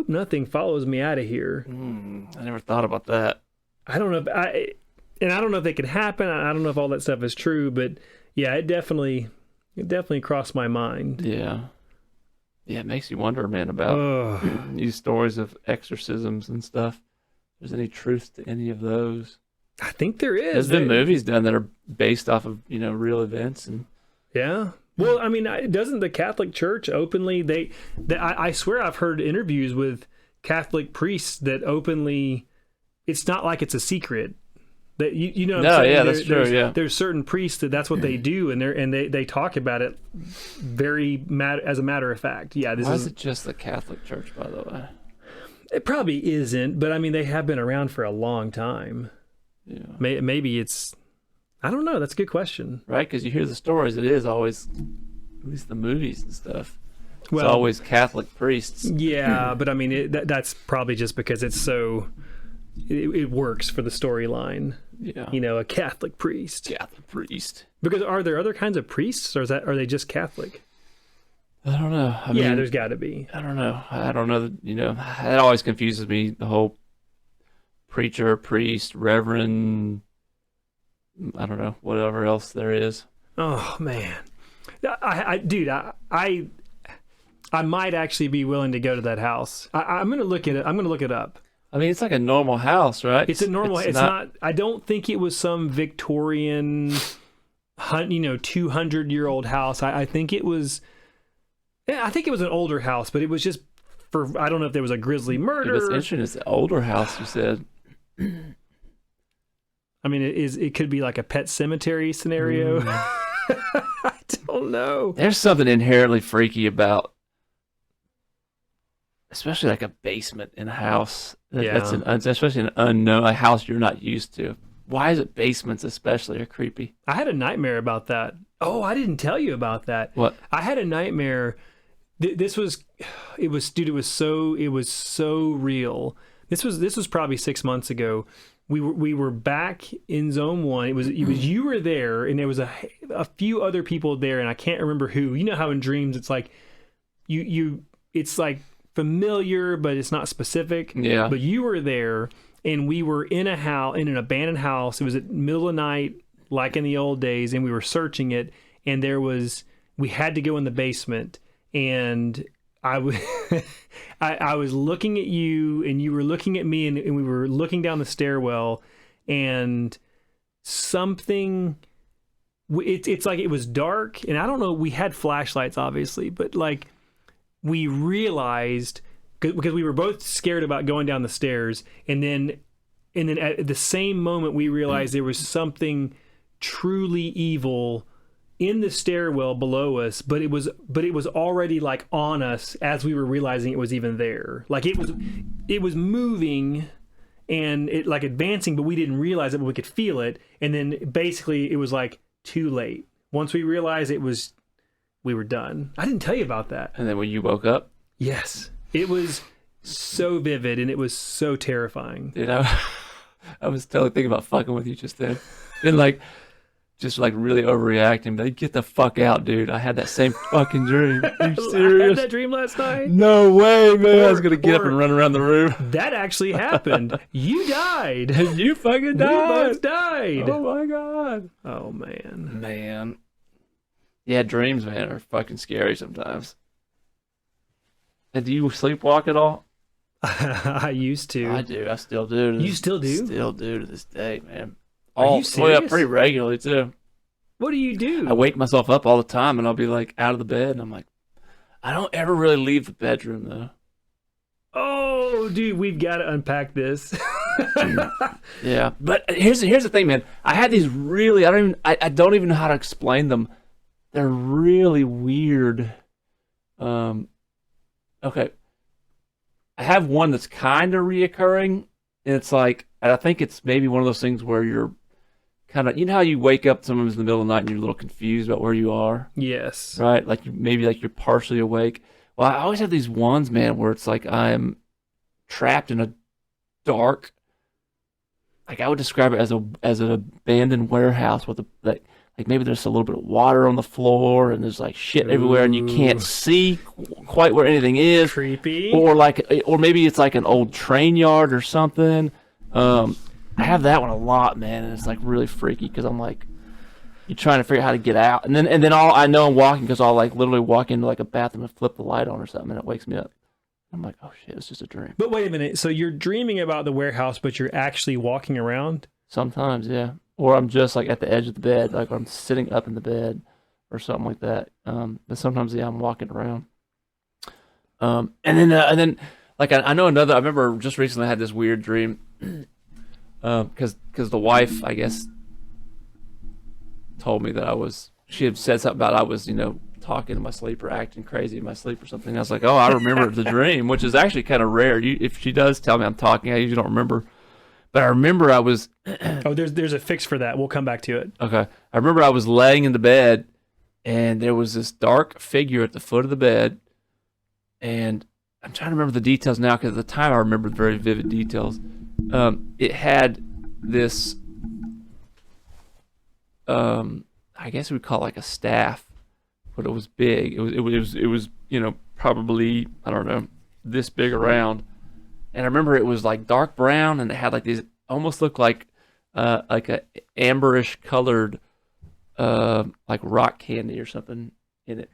[SPEAKER 2] nothing follows me out of here."
[SPEAKER 1] I never thought about that.
[SPEAKER 2] I don't know if I don't know if it could happen. I don't know if all that stuff is true, but yeah, it definitely crossed my mind.
[SPEAKER 1] Yeah, it makes you wonder, man, about these stories of exorcisms and stuff. If there's any truth to any of those?
[SPEAKER 2] I think there is.
[SPEAKER 1] There's been movies done that are based off of real events, and
[SPEAKER 2] yeah. Well, I mean, doesn't the Catholic Church openly? I swear I've heard interviews with Catholic priests that openly. It's not like it's a secret. That you know. What I'm saying?
[SPEAKER 1] Yeah, that's true. Yeah,
[SPEAKER 2] there's certain priests that's what they do, and they talk about it as a matter of fact. Yeah,
[SPEAKER 1] why is it just the Catholic Church, by the way?
[SPEAKER 2] It probably isn't, but I mean, they have been around for a long time.
[SPEAKER 1] Yeah.
[SPEAKER 2] Maybe it's. I don't know. That's a good question.
[SPEAKER 1] Right, because you hear the stories. It is always, at least the movies and stuff. It's always Catholic priests.
[SPEAKER 2] Yeah, but I mean, that's probably just because it's so. It works for the storyline.
[SPEAKER 1] Yeah.
[SPEAKER 2] A Catholic priest.
[SPEAKER 1] Catholic priest.
[SPEAKER 2] Because are there other kinds of priests, or are they just Catholic?
[SPEAKER 1] I don't know. I
[SPEAKER 2] mean,
[SPEAKER 1] mean,
[SPEAKER 2] there's got to be.
[SPEAKER 1] I don't know. That always confuses me. The whole preacher, priest, reverend. I don't know, whatever else there is.
[SPEAKER 2] Oh man, dude, I might actually be willing to go to that house. I'm gonna look at it. I'm gonna look it up.
[SPEAKER 1] I mean, it's like a normal house, right?
[SPEAKER 2] It's a normal. It's not. I don't think it was some Victorian, 200-year-old house. I think it was. Yeah, I think it was an older house, but it was just for. I don't know if there was a grisly murder.
[SPEAKER 1] What's interesting is the older house. You said.
[SPEAKER 2] I mean, it could be like a pet cemetery scenario. I don't know.
[SPEAKER 1] There's something inherently freaky about, especially like a basement in a house. That's especially an unknown, a house you're not used to. Why is it basements especially are creepy?
[SPEAKER 2] I had a nightmare about that. Oh, I didn't tell you about that.
[SPEAKER 1] What?
[SPEAKER 2] I had a nightmare. It was so real. This was probably 6 months ago. We were back in Zone 1. It was you were there, and there was a few other people there, and I can't remember who. You know how in dreams it's like it's like familiar, but it's not specific.
[SPEAKER 1] Yeah.
[SPEAKER 2] But you were there, and we were in an abandoned house. It was at middle of the night, like in the old days, and we were searching it, and we had to go in the basement, and I was looking at you, and you were looking at me, and we were looking down the stairwell, and something. It's like it was dark, and I don't know. We had flashlights, obviously, but like we realized because we were both scared about going down the stairs, and then at the same moment we realized there was something truly evil in the stairwell below us, but it was already like on us as we were realizing it was even there. Like it was moving and it like advancing, but we didn't realize it, but we could feel it. And then basically it was like too late. Once we realized we were done. I didn't tell you about that.
[SPEAKER 1] And then when you woke up?
[SPEAKER 2] Yes. It was so vivid and it was so terrifying.
[SPEAKER 1] Dude, I was totally thinking about fucking with you just then. And just really overreacting. Like, get the fuck out, dude. I had that same fucking dream. Are you serious?
[SPEAKER 2] I had that dream last night.
[SPEAKER 1] No way, man. I was going to get up and run around the room.
[SPEAKER 2] That actually happened. You died.
[SPEAKER 1] You fucking died.
[SPEAKER 2] We both died.
[SPEAKER 1] Oh, my God.
[SPEAKER 2] Oh, man.
[SPEAKER 1] Man. Yeah, dreams, man, are fucking scary sometimes. And do you sleepwalk at all?
[SPEAKER 2] I used to.
[SPEAKER 1] I do. I still do.
[SPEAKER 2] You still do?
[SPEAKER 1] Still do to this day, man.
[SPEAKER 2] Are you serious?
[SPEAKER 1] Yeah, pretty regularly, too.
[SPEAKER 2] What do you do?
[SPEAKER 1] I wake myself up all the time, and I'll be, out of the bed, and I'm like, I don't ever really leave the bedroom, though.
[SPEAKER 2] Oh, dude, we've got to unpack this.
[SPEAKER 1] Yeah, but here's the thing, man. I had these really I don't even know how to explain them. They're really weird. Okay, I have one that's kind of reoccurring, and it's like, and I think it's maybe one of those things where you're kind of, you know how you wake up sometimes in the middle of the night and you're a little confused about where you are,
[SPEAKER 2] Yes.
[SPEAKER 1] right? Like maybe like you're partially awake. Well, I always have these ones, man, where it's like I'm trapped in a dark, like I would describe it as an abandoned warehouse with like maybe there's a little bit of water on the floor and there's like shit everywhere and you can't see quite where anything is.
[SPEAKER 2] Creepy.
[SPEAKER 1] Or maybe it's like an old train yard or something. I have that one a lot, man, and it's like really freaky because I'm like, you're trying to figure out how to get out, and then I know I'm walking because I'll like literally walk into like a bathroom and flip the light on or something, and it wakes me up. I'm like, oh shit, it's just a dream.
[SPEAKER 2] But wait a minute. So you're dreaming about the warehouse, but you're actually walking around?
[SPEAKER 1] Sometimes, yeah. Or I'm just like at the edge of the bed, like I'm sitting up in the bed or something like that. But sometimes, yeah, I'm walking around. And then like I know another. I remember just recently I had this weird dream. Because the wife, I guess, told me that she had said something about I was, talking in my sleep or acting crazy in my sleep or something. I was like, oh, I remember the dream, which is actually kind of rare. If she does tell me I'm talking, I usually don't remember. But I remember I was...
[SPEAKER 2] Oh, there's a fix for that. We'll come back to it.
[SPEAKER 1] Okay. I remember I was laying in the bed, and there was this dark figure at the foot of the bed, and I'm trying to remember the details now because at the time I remember very vivid details. It had this, I guess we would call it like a staff, but it was big. It was probably, I don't know, this big around. And I remember it was like dark brown, and it had like these, almost looked like a amberish colored, like rock candy or something in it.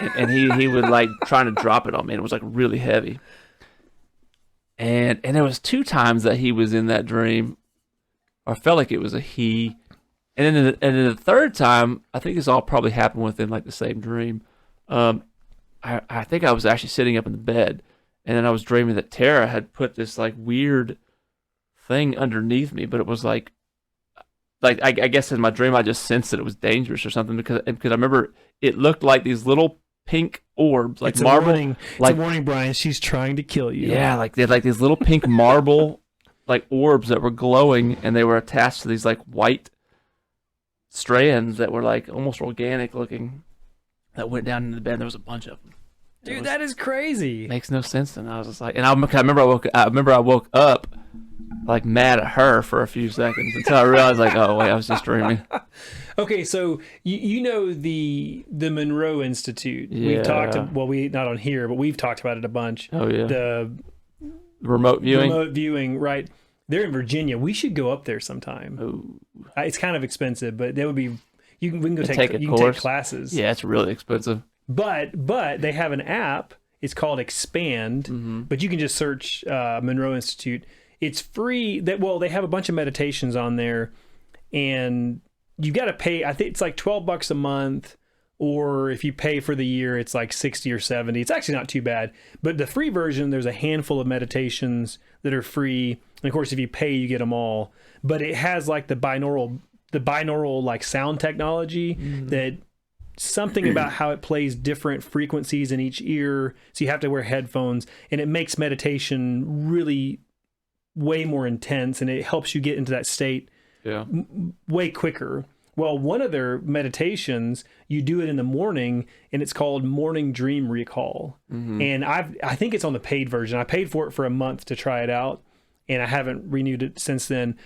[SPEAKER 1] and he would like trying to drop it on me, and it was like really heavy. And there was 2 times that he was in that dream, or I felt like it was a he. And then the third time, I think this all probably happened within like the same dream. I think I was actually sitting up in the bed, and then I was dreaming that Tara had put this like weird thing underneath me, but it was like I guess in my dream I just sensed that it was dangerous or something because I remember it looked like these little pink orbs, like marble.
[SPEAKER 2] It's a warning, Brian. She's trying to kill you.
[SPEAKER 1] Yeah, like they had like these little pink marble like orbs that were glowing, and they were attached to these like white strands that were like almost organic looking that went down into the bed. There was a bunch of them.
[SPEAKER 2] Dude, that is crazy.
[SPEAKER 1] Makes no sense. And I was just like, and I remember I woke up like mad at her for a few seconds until I realized like, oh wait, I was just dreaming.
[SPEAKER 2] Okay, so you know the Monroe Institute.
[SPEAKER 1] Yeah.
[SPEAKER 2] We've talked, well, we not on here, but we've talked about it a bunch.
[SPEAKER 1] Oh yeah.
[SPEAKER 2] The
[SPEAKER 1] remote
[SPEAKER 2] viewing, right? They're in Virginia. We should go up there sometime.
[SPEAKER 1] Ooh.
[SPEAKER 2] It's kind of expensive, but that would be. We can go take classes.
[SPEAKER 1] Yeah, it's really expensive.
[SPEAKER 2] But they have an app. It's called Expand, but you can just search Monroe Institute. It's free. They have a bunch of meditations on there, and you got to pay. I think it's like $12 a month, or if you pay for the year, it's like 60 or 70. It's actually not too bad. But the free version, there's a handful of meditations that are free, and of course, if you pay, you get them all. But it has like the binaural like sound technology that. Something about how it plays different frequencies in each ear, so you have to wear headphones, and it makes meditation really way more intense, and it helps you get into that state way quicker. Well, one of their meditations, you do it in the morning, and it's called Morning Dream Recall. And I think it's on the paid version. I paid for it for a month to try it out, and I haven't renewed it since then.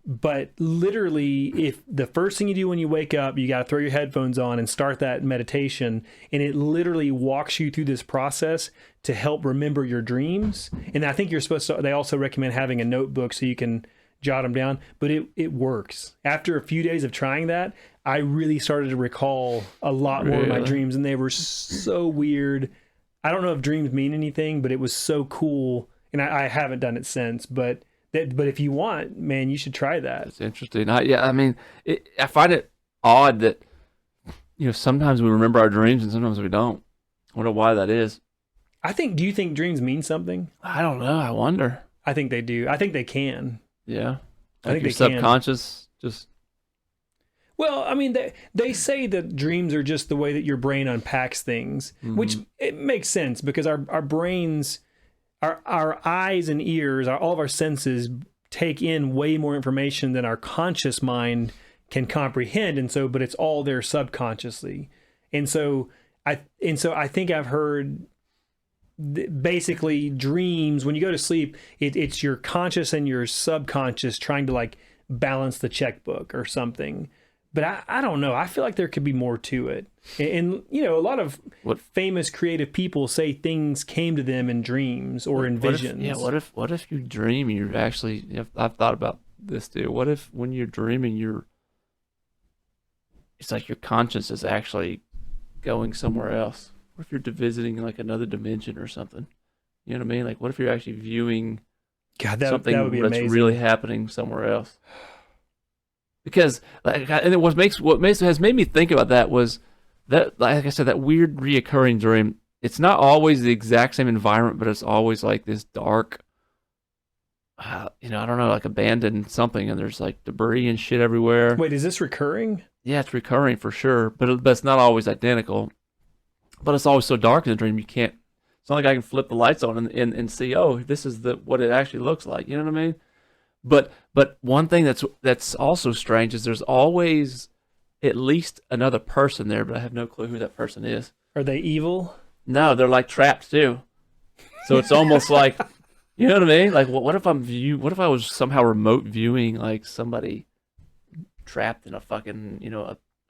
[SPEAKER 2] But literally, if the first thing you do when you wake up, you got to throw your headphones on and start that meditation, and it literally walks you through this process to help remember your dreams. And I think you're supposed to, they also recommend having a notebook so you can jot them down, but it works. After a few days of trying that, I really started to recall a lot more of my dreams, and they were so weird. I don't know if dreams mean anything, but it was so cool, and I haven't done it since, but if you want, man, you should try that.
[SPEAKER 1] It's interesting. I mean, I find it odd that, sometimes we remember our dreams and sometimes we don't. I wonder why that is.
[SPEAKER 2] Do you think dreams mean something?
[SPEAKER 1] I don't know. I wonder.
[SPEAKER 2] I think they do. I think they can.
[SPEAKER 1] Yeah.
[SPEAKER 2] I think
[SPEAKER 1] your
[SPEAKER 2] they can.
[SPEAKER 1] subconscious just.
[SPEAKER 2] Well, I mean, they say that dreams are just the way that your brain unpacks things, which it makes sense because our brains, our eyes and ears, all of our senses take in way more information than our conscious mind can comprehend, and so, but it's all there subconsciously, and so I think I've heard basically dreams when you go to sleep, it's your conscious and your subconscious trying to like balance the checkbook or something. But I don't know. I feel like there could be more to it. And you know, a lot of famous creative people say things came to them in dreams or in visions.
[SPEAKER 1] What if you dream you're actually, I've thought about this too. What if when you're dreaming it's like your conscience is actually going somewhere else? What if you're visiting like another dimension or something? You know what I mean? Like what if you're actually viewing something
[SPEAKER 2] that would be
[SPEAKER 1] that's
[SPEAKER 2] amazing.
[SPEAKER 1] really happening somewhere else? Because and what has made me think about that was that, like I said, that weird reoccurring dream. It's not always the exact same environment, but it's always like this dark, I don't know, like abandoned something, and there's like debris and shit everywhere.
[SPEAKER 2] Wait, is this recurring?
[SPEAKER 1] Yeah, it's recurring for sure, but it's not always identical. But it's always so dark in the dream, you can't. It's not like I can flip the lights on and see, oh, this is what it actually looks like. You know what I mean? But one thing that's also strange is there's always at least another person there, but I have no clue who that person is.
[SPEAKER 2] Are they evil?
[SPEAKER 1] No, they're like trapped too. So it's almost like, you know what I mean? Like, what if what if I was somehow remote viewing like somebody trapped in a fucking,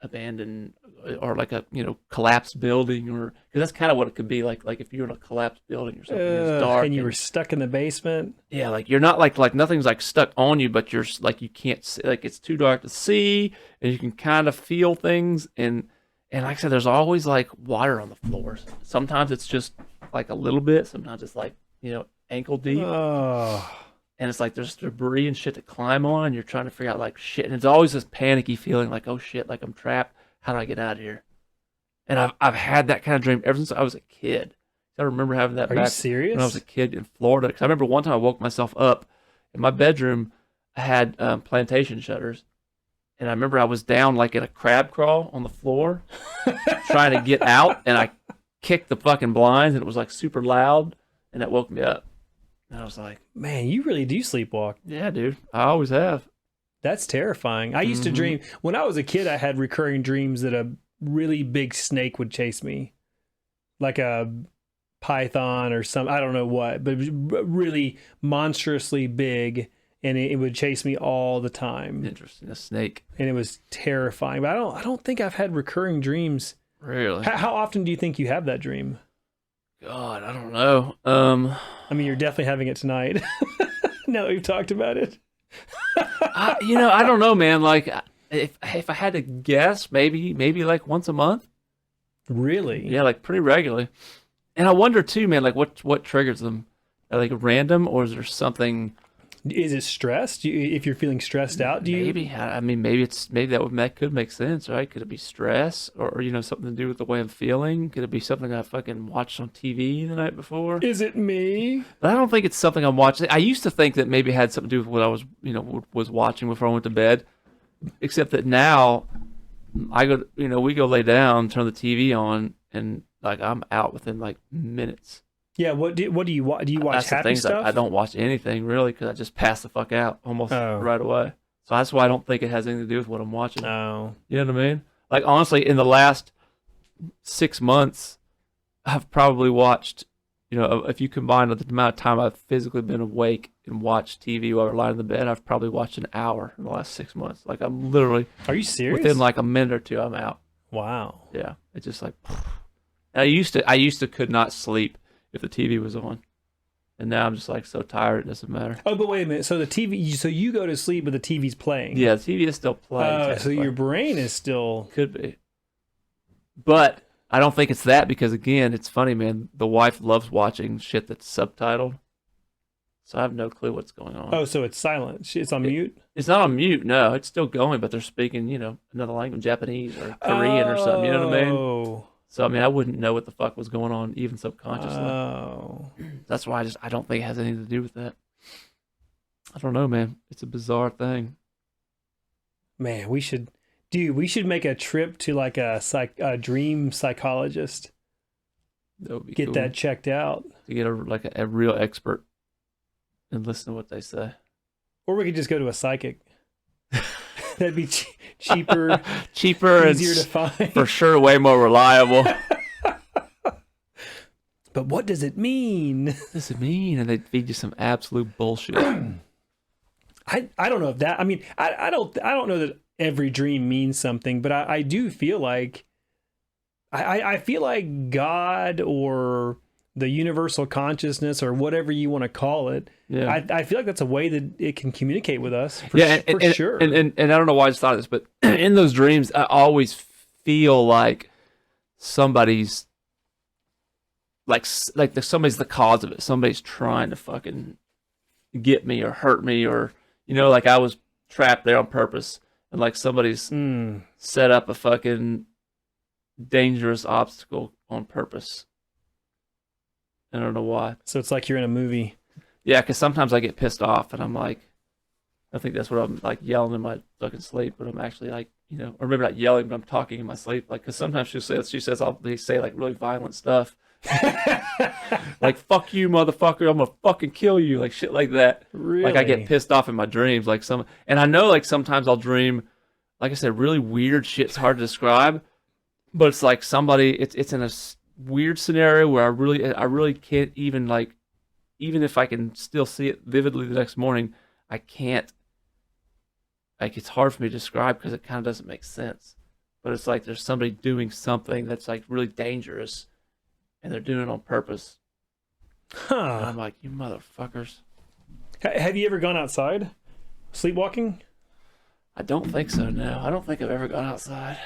[SPEAKER 1] abandoned or like a, collapsed building, or because that's kind of what it could be like if you're in a collapsed building or something. It's dark
[SPEAKER 2] and you were stuck in the basement.
[SPEAKER 1] Yeah, like you're not like nothing's like stuck on you, but you're like you can't see, like it's too dark to see, and you can kind of feel things, and like I said, there's always like water on the floors. Sometimes it's just like a little bit, sometimes it's like ankle deep.
[SPEAKER 2] Oh.
[SPEAKER 1] And it's like there's debris and shit to climb on, and you're trying to figure out like shit, and it's always this panicky feeling like, oh shit, like I'm trapped. How do I get out of here? And I've had that kind of dream ever since I was a kid. I remember having that.
[SPEAKER 2] Are you serious?
[SPEAKER 1] When I was a kid in Florida, because I remember one time I woke myself up in my bedroom. I had plantation shutters, and I remember I was down like in a crab crawl on the floor, trying to get out, and I kicked the fucking blinds, and it was like super loud, and that woke me up. And I was like,
[SPEAKER 2] man, you really do sleepwalk.
[SPEAKER 1] Yeah, dude. I always have.
[SPEAKER 2] That's terrifying. I used to dream, when I was a kid, I had recurring dreams that a really big snake would chase me. Like a python or some, I don't know what, but it was really monstrously big, and it would chase me all the time.
[SPEAKER 1] Interesting. A snake.
[SPEAKER 2] And it was terrifying. But I don't think I've had recurring dreams.
[SPEAKER 1] Really?
[SPEAKER 2] How often do you think you have that dream?
[SPEAKER 1] God, I don't know.
[SPEAKER 2] I mean, you're definitely having it tonight. Now that we've talked about it.
[SPEAKER 1] I don't know, man. Like, if I had to guess, maybe like once a month.
[SPEAKER 2] Really?
[SPEAKER 1] Yeah, like pretty regularly. And I wonder too, man. Like, what triggers them? Are they like random, or is there something?
[SPEAKER 2] Is it stress? If you're feeling stressed out, do you?
[SPEAKER 1] Maybe. I mean, maybe that could make sense, right? Could it be stress, or something to do with the way I'm feeling? Could it be something I fucking watched on TV the night before?
[SPEAKER 2] Is it me?
[SPEAKER 1] But I don't think it's something I'm watching. I used to think that maybe it had something to do with what I was, was watching before I went to bed. Except that now, we go lay down, turn the TV on, and like I'm out within like minutes.
[SPEAKER 2] Yeah, what do you watch? Do you watch happy stuff?
[SPEAKER 1] I don't watch anything really because I just pass the fuck out almost right away. So that's why I don't think it has anything to do with what I'm watching.
[SPEAKER 2] Oh,
[SPEAKER 1] you know what I mean? Like honestly, in the last 6 months, I've probably watched. If you combine the amount of time I've physically been awake and watched TV while I lying in the bed, I've probably watched an hour in the last 6 months. Like I'm literally.
[SPEAKER 2] Are you serious?
[SPEAKER 1] Within like a minute or two, I'm out.
[SPEAKER 2] Wow.
[SPEAKER 1] Yeah, it's just like. I used to could not sleep if the TV was on, and now I'm just like so tired it doesn't matter.
[SPEAKER 2] Oh, but wait a minute. So the TV, so you go to sleep, but the TV's playing.
[SPEAKER 1] Yeah, the TV is still playing.
[SPEAKER 2] So your brain is still
[SPEAKER 1] could be, but I don't think it's that because again, it's funny, man. The wife loves watching shit that's subtitled, so I have no clue what's going on.
[SPEAKER 2] Oh, so it's silent. It's on mute.
[SPEAKER 1] It's not on mute. No, it's still going, but they're speaking, another language, Japanese or Korean or something. You know what I mean?
[SPEAKER 2] Oh.
[SPEAKER 1] So, I mean, I wouldn't know what the fuck was going on, even subconsciously.
[SPEAKER 2] Oh.
[SPEAKER 1] That's why I don't think it has anything to do with that. I don't know, man. It's a bizarre thing.
[SPEAKER 2] Man, we should make a trip to like a dream psychologist.
[SPEAKER 1] That would be
[SPEAKER 2] Get
[SPEAKER 1] cool.
[SPEAKER 2] that checked out.
[SPEAKER 1] To get a real expert and listen to what they say.
[SPEAKER 2] Or we could just go to a psychic. That'd be cheaper,
[SPEAKER 1] Cheaper,
[SPEAKER 2] easier
[SPEAKER 1] and
[SPEAKER 2] to find.
[SPEAKER 1] for sure way more reliable.
[SPEAKER 2] But what does it mean?
[SPEAKER 1] What does it mean? And they feed you some absolute bullshit.
[SPEAKER 2] I don't know if that. I mean, I don't know that every dream means something, but I do feel like I feel like God or the universal consciousness or whatever you want to call it.
[SPEAKER 1] Yeah.
[SPEAKER 2] I feel like that's a way that it can communicate with us. For sure.
[SPEAKER 1] And I don't know why I just thought of this, but in those dreams, I always feel like somebody's somebody's the cause of it. Somebody's trying to fucking get me or hurt me, or like I was trapped there on purpose, and like somebody's set up a fucking dangerous obstacle on purpose. I don't know why.
[SPEAKER 2] So it's like you're in a movie.
[SPEAKER 1] Yeah, because sometimes I get pissed off, and I'm like, I think that's what I'm like yelling in my fucking sleep, but I'm actually like, or maybe not yelling, but I'm talking in my sleep. Like, because sometimes she says I'll say like really violent stuff. Like, fuck you, motherfucker, I'm gonna fucking kill you, like shit like that.
[SPEAKER 2] Really?
[SPEAKER 1] Like I get pissed off in my dreams, and I know like sometimes I'll dream, like I said, really weird shit's hard to describe, but it's like it's in a weird scenario where I really can't even like, even if I can still see it vividly the next morning, I can't, like it's hard for me to describe because it kind of doesn't make sense. But it's like there's somebody doing something that's like really dangerous, and they're doing it on purpose.
[SPEAKER 2] Huh.
[SPEAKER 1] And I'm like, you motherfuckers.
[SPEAKER 2] Have you ever gone outside? Sleepwalking?
[SPEAKER 1] I don't think so, no. I don't think I've ever gone outside.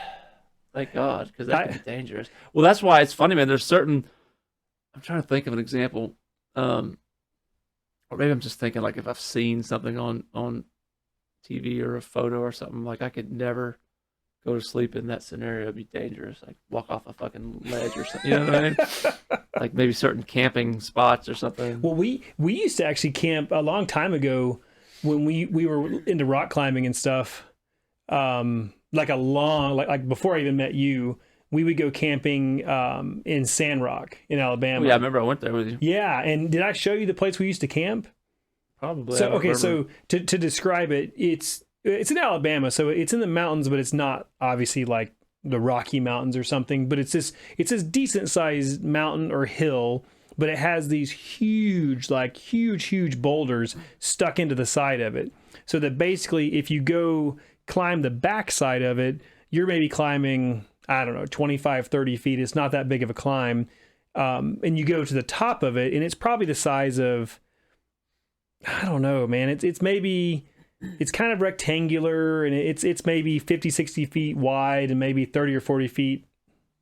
[SPEAKER 1] Thank God, because that could be dangerous. Well, that's why it's funny, man. There's certain... I'm trying to think of an example. Or maybe I'm just thinking, like, if I've seen something on TV or a photo or something, like, I could never go to sleep in that scenario. It'd be dangerous. Like, walk off a fucking ledge or something. You know what I mean? Like, maybe certain camping spots or something.
[SPEAKER 2] Well, we used to actually camp a long time ago when we were into rock climbing and stuff. Like before I even met you, we would go camping in Sandrock in Alabama.
[SPEAKER 1] Oh, yeah, I remember I went there with you.
[SPEAKER 2] Yeah, and did I show you the place we used to camp?
[SPEAKER 1] Probably.
[SPEAKER 2] So okay, so to describe it, it's in Alabama, so it's in the mountains, but it's not obviously like the Rocky Mountains or something. But it's this decent sized mountain or hill, but it has these huge boulders stuck into the side of it. So that basically, if you go climb the back side of it, you're maybe climbing, I don't know, 25, 30 feet. It's not that big of a climb. And you go to the top of it, and it's probably the size of, I don't know, man. It's kind of rectangular, and it's maybe 50, 60 feet wide and maybe 30 or 40 feet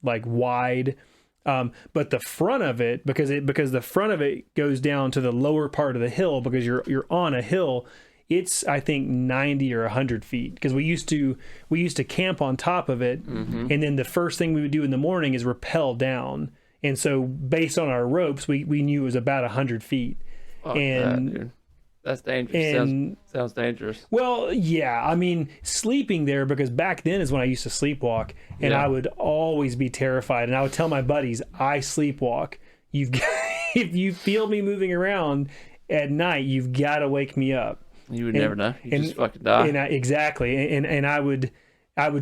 [SPEAKER 2] like wide. But the front of it, because the front of it goes down to the lower part of the hill, because you're on a hill, it's I think 90 or 100 feet, because we used to camp on top of it, and then the first thing we would do in the morning is rappel down, and so based on our ropes, we knew it was about 100 feet.
[SPEAKER 1] Fuck that, dude. That's dangerous. Sounds dangerous.
[SPEAKER 2] Well, yeah, I mean, sleeping there, because back then is when I used to sleepwalk, and I would always be terrified, and I would tell my buddies, I sleepwalk. If you feel me moving around at night, you've got to wake me up.
[SPEAKER 1] You would never know. You just fucking die.
[SPEAKER 2] Exactly. And I would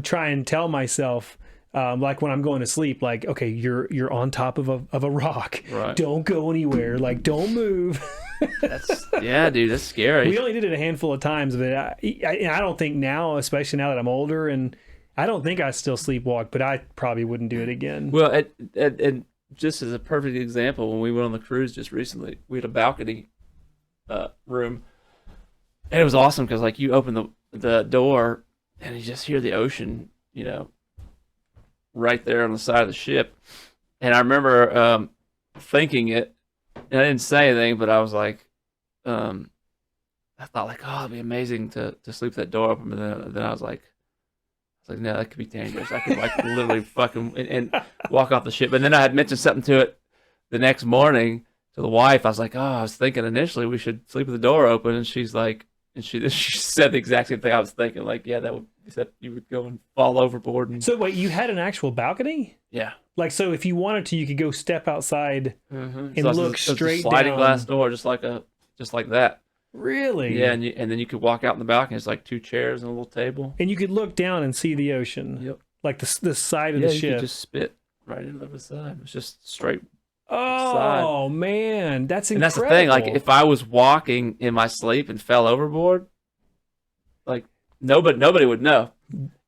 [SPEAKER 2] try and tell myself, like when I'm going to sleep, like, okay, you're on top of a rock.
[SPEAKER 1] Right.
[SPEAKER 2] Don't go anywhere. Like, don't move.
[SPEAKER 1] Dude, that's scary.
[SPEAKER 2] We only did it a handful of times, but I don't think now, especially now that I'm older, and I don't think I still sleepwalk, but I probably wouldn't do it again.
[SPEAKER 1] Well, and just as a perfect example, when we went on the cruise just recently, we had a balcony room, and it was awesome because like you open the door and you just hear the ocean, right there on the side of the ship. And I remember thinking it, and I didn't say anything, but I was like, I thought like, oh, it'd be amazing to sleep that door open. But then I was like, no, that could be dangerous. I could like literally fucking and walk off the ship. And then I had mentioned something to it the next morning to the wife. I was like, oh, I was thinking initially we should sleep with the door open. And she's like, And she said the exact same thing I was thinking. Like, yeah, that would except you would go and fall overboard. And
[SPEAKER 2] So wait, you had an actual balcony?
[SPEAKER 1] yeah,
[SPEAKER 2] Like, so if you wanted to, you could go step outside and
[SPEAKER 1] so
[SPEAKER 2] look
[SPEAKER 1] it's a
[SPEAKER 2] straight
[SPEAKER 1] sliding
[SPEAKER 2] down.
[SPEAKER 1] glass door, just like that.
[SPEAKER 2] Really?
[SPEAKER 1] Yeah, and then you could walk out in the balcony. It's like 2 chairs and a little table.
[SPEAKER 2] And you could look down and see the ocean.
[SPEAKER 1] Yep.
[SPEAKER 2] Like the side of
[SPEAKER 1] Yeah,
[SPEAKER 2] the
[SPEAKER 1] you
[SPEAKER 2] ship.
[SPEAKER 1] could just spit right into the side. It's just straight.
[SPEAKER 2] Oh man, that's incredible.
[SPEAKER 1] And that's the thing. Like, if I was walking in my sleep and fell overboard, like nobody would know.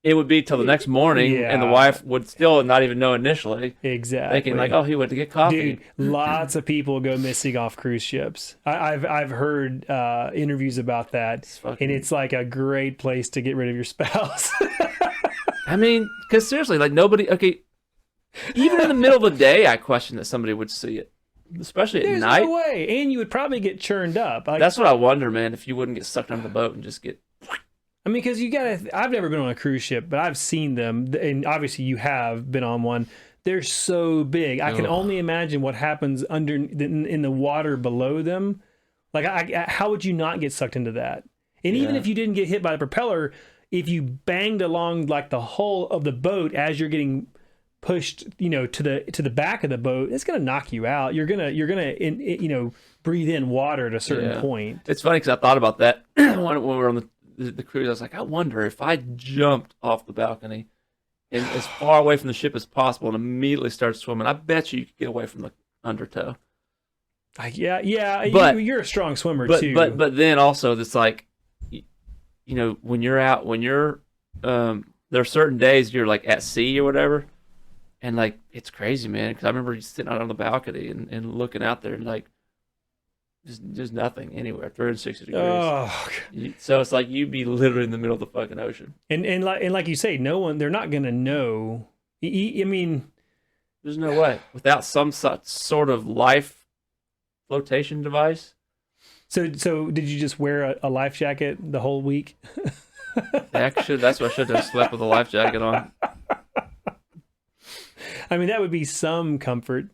[SPEAKER 1] It would be till the next morning, and the wife would still not even know initially.
[SPEAKER 2] Exactly.
[SPEAKER 1] Thinking like, oh, he went to get coffee.
[SPEAKER 2] Dude, lots of people go missing off cruise ships. I've heard interviews about that, and it's like a great place to get rid of your spouse.
[SPEAKER 1] I mean, because seriously, like nobody. Okay, even in the middle of the day, I question that somebody would see it, especially at night.
[SPEAKER 2] There's no way, and you would probably get churned up. Like,
[SPEAKER 1] that's what I wonder, man. If you wouldn't get sucked under the boat and just get.
[SPEAKER 2] I mean, because you gotta. I've never been on a cruise ship, but I've seen them, and obviously you have been on one. They're so big. I can only imagine what happens under in the water below them. Like, how would you not get sucked into that? And even if you didn't get hit by the propeller, if you banged along like the hull of the boat as you're getting pushed, to the back of the boat, it's gonna knock you out. You're gonna breathe in water at a certain point.
[SPEAKER 1] It's funny because I thought about that when we were on the cruise. I was like, I wonder if I jumped off the balcony and as far away from the ship as possible and immediately started swimming. I bet you could get away from the undertow.
[SPEAKER 2] Yeah.
[SPEAKER 1] But,
[SPEAKER 2] you're a strong swimmer too.
[SPEAKER 1] But then also, it's like, when you're out, there are certain days you're like at sea or whatever, and like it's crazy, man. Because I remember sitting out on the balcony and looking out there and like. Just nothing anywhere, 360 degrees.
[SPEAKER 2] Oh.
[SPEAKER 1] So it's like you'd be literally in the middle of the fucking ocean.
[SPEAKER 2] And like you say, they're not gonna know. I mean,
[SPEAKER 1] there's no way without some sort of life flotation device.
[SPEAKER 2] So did you just wear a life jacket the whole week?
[SPEAKER 1] Actually, that's what I should have slept with a life jacket on.
[SPEAKER 2] I mean, that would be some comfort.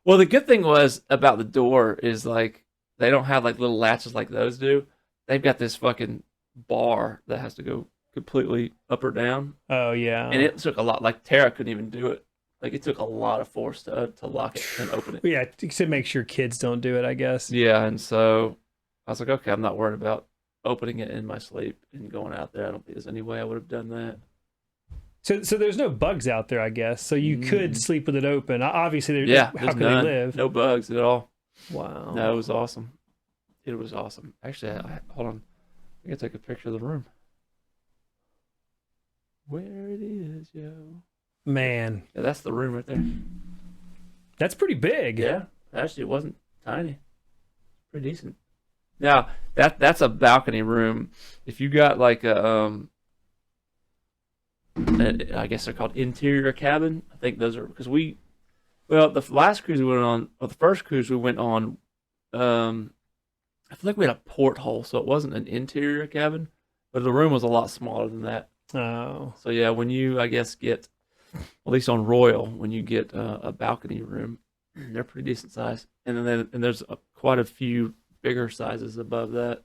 [SPEAKER 1] Well, the good thing was about the door is like. They don't have like little latches like those do. They've got this fucking bar that has to go completely up or down.
[SPEAKER 2] Oh yeah.
[SPEAKER 1] And it took a lot. Like Tara couldn't even do it. Like it took a lot of force to lock it and open it.
[SPEAKER 2] Yeah, to make sure kids don't do it, I guess.
[SPEAKER 1] Yeah, and so I was like, okay, I'm not worried about opening it in my sleep and going out there. I don't think there's any way I would have done that.
[SPEAKER 2] So there's no bugs out there, I guess. So you could sleep with it open. Obviously, how could
[SPEAKER 1] none.
[SPEAKER 2] they live?
[SPEAKER 1] No bugs at all.
[SPEAKER 2] Wow.
[SPEAKER 1] No, it was awesome. It was awesome. Actually, hold on. I gotta take a picture of the room. Where it is, yo.
[SPEAKER 2] Man.
[SPEAKER 1] Yeah, that's the room right there.
[SPEAKER 2] That's pretty big.
[SPEAKER 1] Yeah. Actually, it wasn't tiny. Pretty decent. Now, that's a balcony room. If you got like I guess they're called interior cabin. I think those are because the last cruise we went on, or the first cruise we went on, I feel like we had a porthole, so it wasn't an interior cabin, but the room was a lot smaller than that.
[SPEAKER 2] Oh.
[SPEAKER 1] So yeah, when you, I guess, get, at least on Royal, when you get a balcony room, they're pretty decent size. And then there's quite a few bigger sizes above that.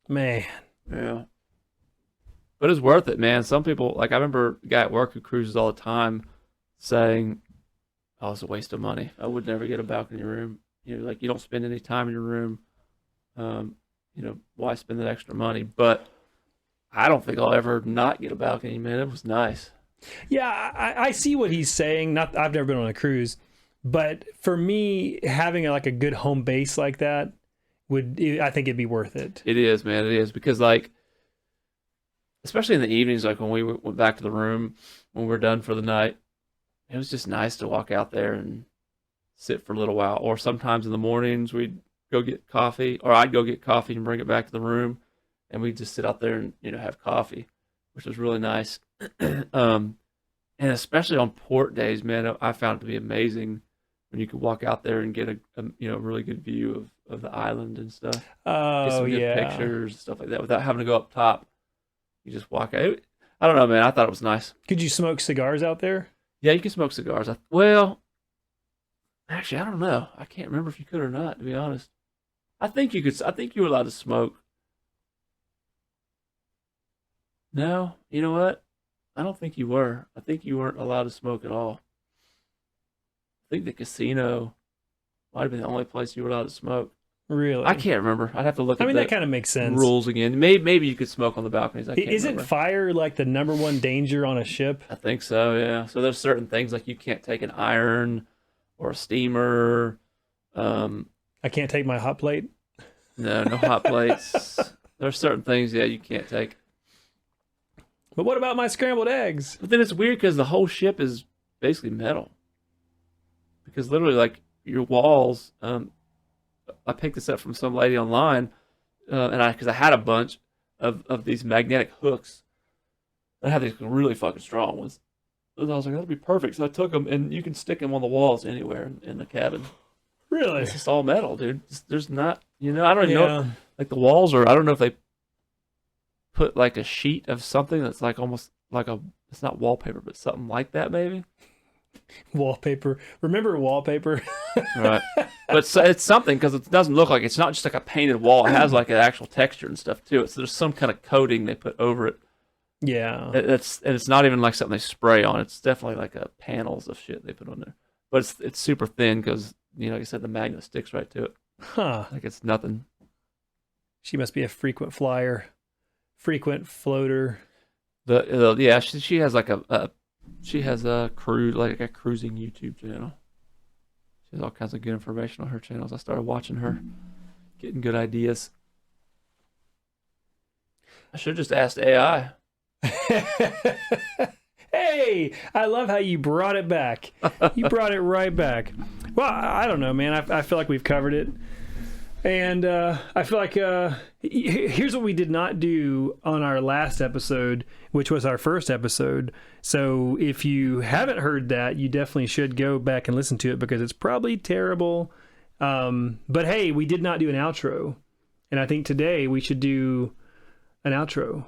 [SPEAKER 2] Man.
[SPEAKER 1] Yeah. But it's worth it, man. Some people, like I remember a guy at work who cruises all the time saying, oh, it's a waste of money. I would never get a balcony room. Like you don't spend any time in your room. Why spend that extra money? But I don't think I'll ever not get a balcony, man. It was nice.
[SPEAKER 2] Yeah, I see what he's saying. I've never been on a cruise, but for me, having a good home base like that I think it'd be worth it.
[SPEAKER 1] It is, man. It is because especially in the evenings, like when we went back to the room when we're done for the night, it was just nice to walk out there and sit for a little while. Or sometimes in the mornings we'd go get coffee, or I'd go get coffee and bring it back to the room, and we'd just sit out there and have coffee, which was really nice. And especially on port days, man, I found it to be amazing when you could walk out there and get a really good view of the island and stuff.
[SPEAKER 2] Oh,
[SPEAKER 1] get some good
[SPEAKER 2] yeah.
[SPEAKER 1] pictures, stuff like that, without having to go up top. You just walk out. I don't know, man. I thought it was nice.
[SPEAKER 2] Could you smoke cigars out there?
[SPEAKER 1] Yeah, you can smoke cigars. Actually, I don't know. I can't remember if you could or not, to be honest. I think you could. I think you were allowed to smoke. No, you know what? I don't think you were. I think you weren't allowed to smoke at all. I think the casino might have been the only place you were allowed to smoke.
[SPEAKER 2] Really?
[SPEAKER 1] I can't remember. I'd have to look
[SPEAKER 2] I
[SPEAKER 1] at
[SPEAKER 2] mean,
[SPEAKER 1] the
[SPEAKER 2] that kind of makes sense.
[SPEAKER 1] rules again. Maybe you could smoke on the balconies. I can't
[SPEAKER 2] Isn't
[SPEAKER 1] remember.
[SPEAKER 2] fire like the number one danger on a ship?
[SPEAKER 1] I think so, yeah. So there's certain things like you can't take an iron or a steamer.
[SPEAKER 2] I can't take my hot plate.
[SPEAKER 1] No hot plates. There's certain things, yeah, you can't take.
[SPEAKER 2] But what about my scrambled eggs?
[SPEAKER 1] But then it's weird because the whole ship is basically metal. Because literally, like, your walls, I picked this up from some lady online, because I had a bunch of these magnetic hooks. I had these really fucking strong ones. And I was like, that'd be perfect. So I took them, and you can stick them on the walls anywhere in the cabin.
[SPEAKER 2] Really?
[SPEAKER 1] It's just all metal, dude. There's not, I don't even
[SPEAKER 2] Yeah.
[SPEAKER 1] know. Like, the walls are, I don't know if they put, like, a sheet of something that's, like, almost like it's not wallpaper, but something like that, maybe.
[SPEAKER 2] Wallpaper. Remember wallpaper?
[SPEAKER 1] Right. But it's something because it doesn't look like it's not just like a painted wall. It has like an actual texture and stuff to it. So there's some kind of coating they put over it.
[SPEAKER 2] Yeah.
[SPEAKER 1] It's not even like something they spray on. It's definitely like panels of shit they put on there. But it's super thin because like I said, the magnet sticks right to it.
[SPEAKER 2] Huh.
[SPEAKER 1] Like it's nothing.
[SPEAKER 2] She must be a frequent flyer, frequent floater.
[SPEAKER 1] Yeah, she has like she has a cruising YouTube channel. She has all kinds of good information on her channels. I started watching her, getting good ideas. I should have just asked AI.
[SPEAKER 2] Hey, I love how you brought it back. You brought it right back. Well, I don't know, man. I feel like we've covered it. And I feel like here's what we did not do on our last episode, which was our first episode. So if you haven't heard that, you definitely should go back and listen to it because it's probably terrible. But hey, we did not do an outro. And I think today we should do an outro.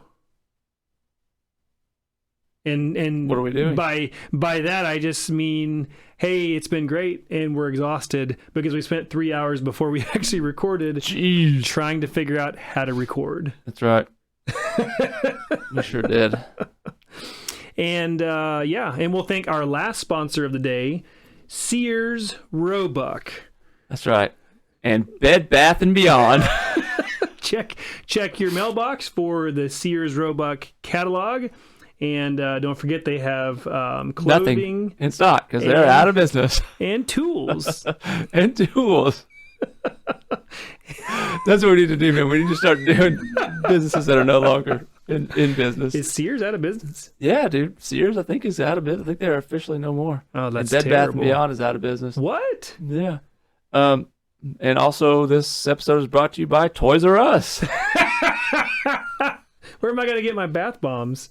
[SPEAKER 2] And
[SPEAKER 1] What are we doing?
[SPEAKER 2] By that I just mean, hey, it's been great and we're exhausted because we spent 3 hours before we actually recorded trying to figure out how to record.
[SPEAKER 1] That's right. We sure did.
[SPEAKER 2] And and we'll thank our last sponsor of the day, Sears Roebuck.
[SPEAKER 1] That's right. And Bed Bath and Beyond.
[SPEAKER 2] check your mailbox for the Sears Roebuck catalog. And don't forget they have clothing.
[SPEAKER 1] Nothing in stock because they're out of business.
[SPEAKER 2] And tools.
[SPEAKER 1] And tools. That's what we need to do, man. We need to start doing businesses that are no longer in business.
[SPEAKER 2] Is Sears out of business?
[SPEAKER 1] Yeah, dude. Sears, I think, is out of business. I think they're officially no more.
[SPEAKER 2] Oh, that's
[SPEAKER 1] and Bed
[SPEAKER 2] terrible.
[SPEAKER 1] Bath and Beyond is out of business.
[SPEAKER 2] What?
[SPEAKER 1] Yeah. And also, this episode is brought to you by Toys R Us.
[SPEAKER 2] Where am I going to get my bath bombs?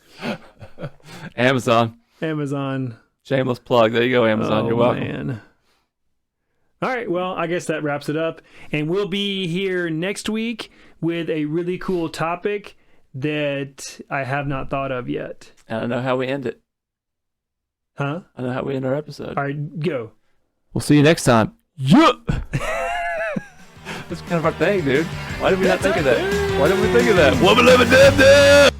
[SPEAKER 1] Amazon.
[SPEAKER 2] Shameless
[SPEAKER 1] plug. There you go, Amazon. You're welcome.
[SPEAKER 2] Man. All right, well, I guess that wraps it up. And we'll be here next week with a really cool topic that I have not thought of yet.
[SPEAKER 1] And I know how we end it.
[SPEAKER 2] Huh?
[SPEAKER 1] I know how we end our episode.
[SPEAKER 2] All right, go.
[SPEAKER 1] We'll see you next time. Yeah. That's kind of our thing, dude. Why did we not think of that? Why didn't we think of that?